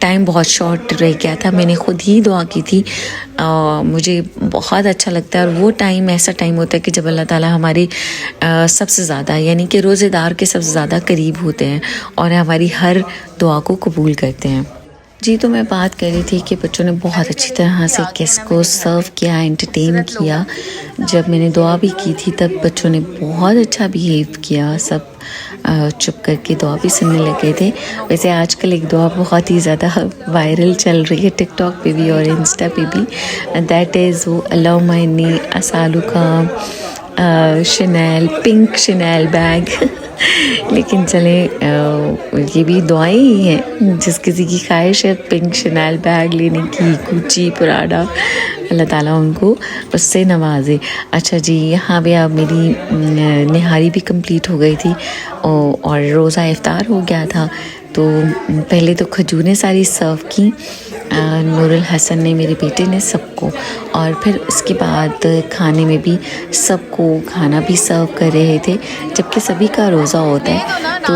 टाइम बहुत शॉर्ट रह गया था, मैंने ख़ुद ही दुआ की थी। मुझे बहुत अच्छा लगता है, और वो टाइम ऐसा टाइम होता है कि जब अल्लाह ताला हमारे सबसे ज़्यादा यानी कि रोज़ेदार के सबसे ज़्यादा करीब होते हैं और हमारी हर दुआ को कबूल करते हैं। जी, तो मैं बात कर रही थी कि बच्चों ने बहुत अच्छी तरह से गेस्ट को सर्व किया, एंटरटेन किया। जब मैंने दुआ भी की थी तब बच्चों ने बहुत अच्छा बिहेव किया, सब चुप करके दुआ भी सुनने लगे थे। वैसे आजकल एक दुआ बहुत ही ज़्यादा वायरल चल रही है टिकटॉक पे भी और इंस्टा पे भी, दैट इज़ वो अल्लाहुम्मा इन्नी असअलुका शनेल, पिंक शनेल बैग। लेकिन चले ये भी दुआएं ही हैं, जिस किसी की ख्वाहिश है पिंक शनेल बैग लेने की, गुच्ची, प्राडा, अल्लाह ताला उनको उससे नवाजे। अच्छा जी, यहाँ पे अब मेरी निहारी भी कंप्लीट हो गई थी और रोज़ा इफ्तार हो गया था। तो पहले तो खजूरें सारी सर्व की नूरुल हसन ने, मेरे बेटे ने, सबको, और फिर उसके बाद खाने में भी सबको खाना भी सर्व कर रहे थे, जबकि सभी का रोज़ा होता है। तो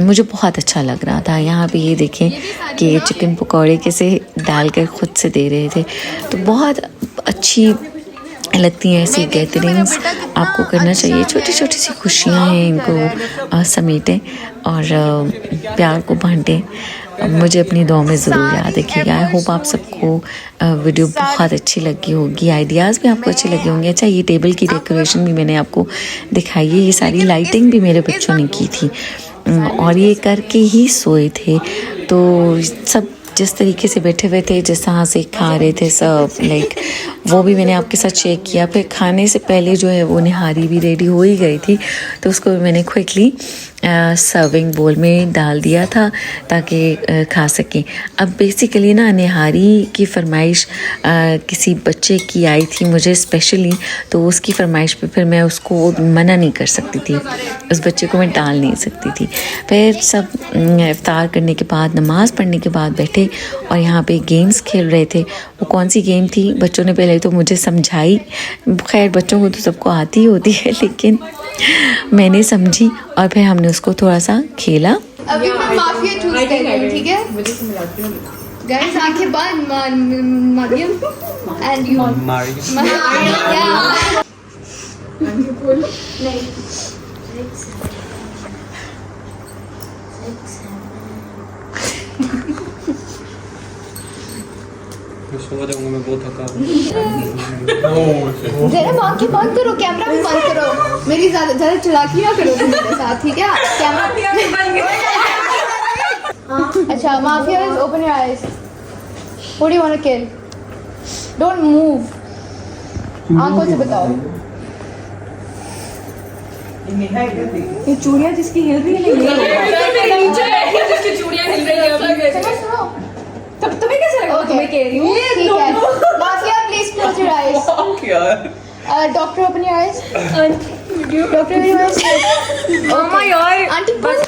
मुझे बहुत अच्छा लग रहा था। यहाँ पे ये देखें कि चिकन पकौड़े कैसे डालकर ख़ुद से दे रहे थे, तो बहुत अच्छी लगती हैं ऐसी गैदरिंग्स, आपको करना चाहिए। छोटी छोटी सी खुशियाँ हैं, इनको समेटें और प्यार को बांटें। मुझे अपनी दुआ में ज़रूर याद रखिएगा। आई होप आप सबको वीडियो बहुत अच्छी लगी होगी, आइडियाज़ भी आपको अच्छे लगे होंगे। अच्छा, ये टेबल की डेकोरेशन भी मैंने आपको दिखाई है, ये सारी लाइटिंग भी मेरे बच्चों ने की थी और ये करके ही सोए थे। तो सब जिस तरीके से बैठे हुए थे, जिस तरह से खा रहे थे सब, लाइक वो भी मैंने आपके साथ शेयर किया। फिर खाने से पहले जो है वो निहारी भी रेडी हो ही गई थी, तो उसको भी मैंने क्विकली सर्विंग बोल में डाल दिया था ताकि खा सकें। अब बेसिकली ना निहारी की फरमाइश किसी बच्चे की आई थी मुझे स्पेशली, तो उसकी फरमाइश पे फिर मैं उसको मना नहीं कर सकती थी, उस बच्चे को मैं डाल नहीं सकती थी। फिर सब इफ्तार करने के बाद, नमाज पढ़ने के बाद बैठे और यहाँ पे गेम्स खेल रहे थे। वो कौन सी गेम थी बच्चों ने पहले तो मुझे समझाई, खैर बच्चों को तो सबको आती होती है, लेकिन मैंने समझी और फिर हमने उसको थोड़ा सा खेला। अभी मैं माफिया चूज कर रही हूँ, ठीक है गाइस? आंखें बंद, मरियम एंड यू मैं बहुत थका जरा आंखें बंद करो, कैमरा भी बंद करो, मेरी ज्यादा चालाकी ना करो मेरे साथ, ठीक है? कैमरा अच्छा, mafias, open your eyes. What do you want to kill? Don't move, आंखों से बताओ। ये चूड़ियां जिसकी हिल रही है, नीचे बैठी है जिसकी चूड़ियां हिल रही है, तब तुम्हें कैसे लगा? तुम्हें कह रही हूँ, ठीक है। Mafia, please close your eyes. Doctor, open your eyes. Doctor, open your eyes. मामा यार, आंटी बस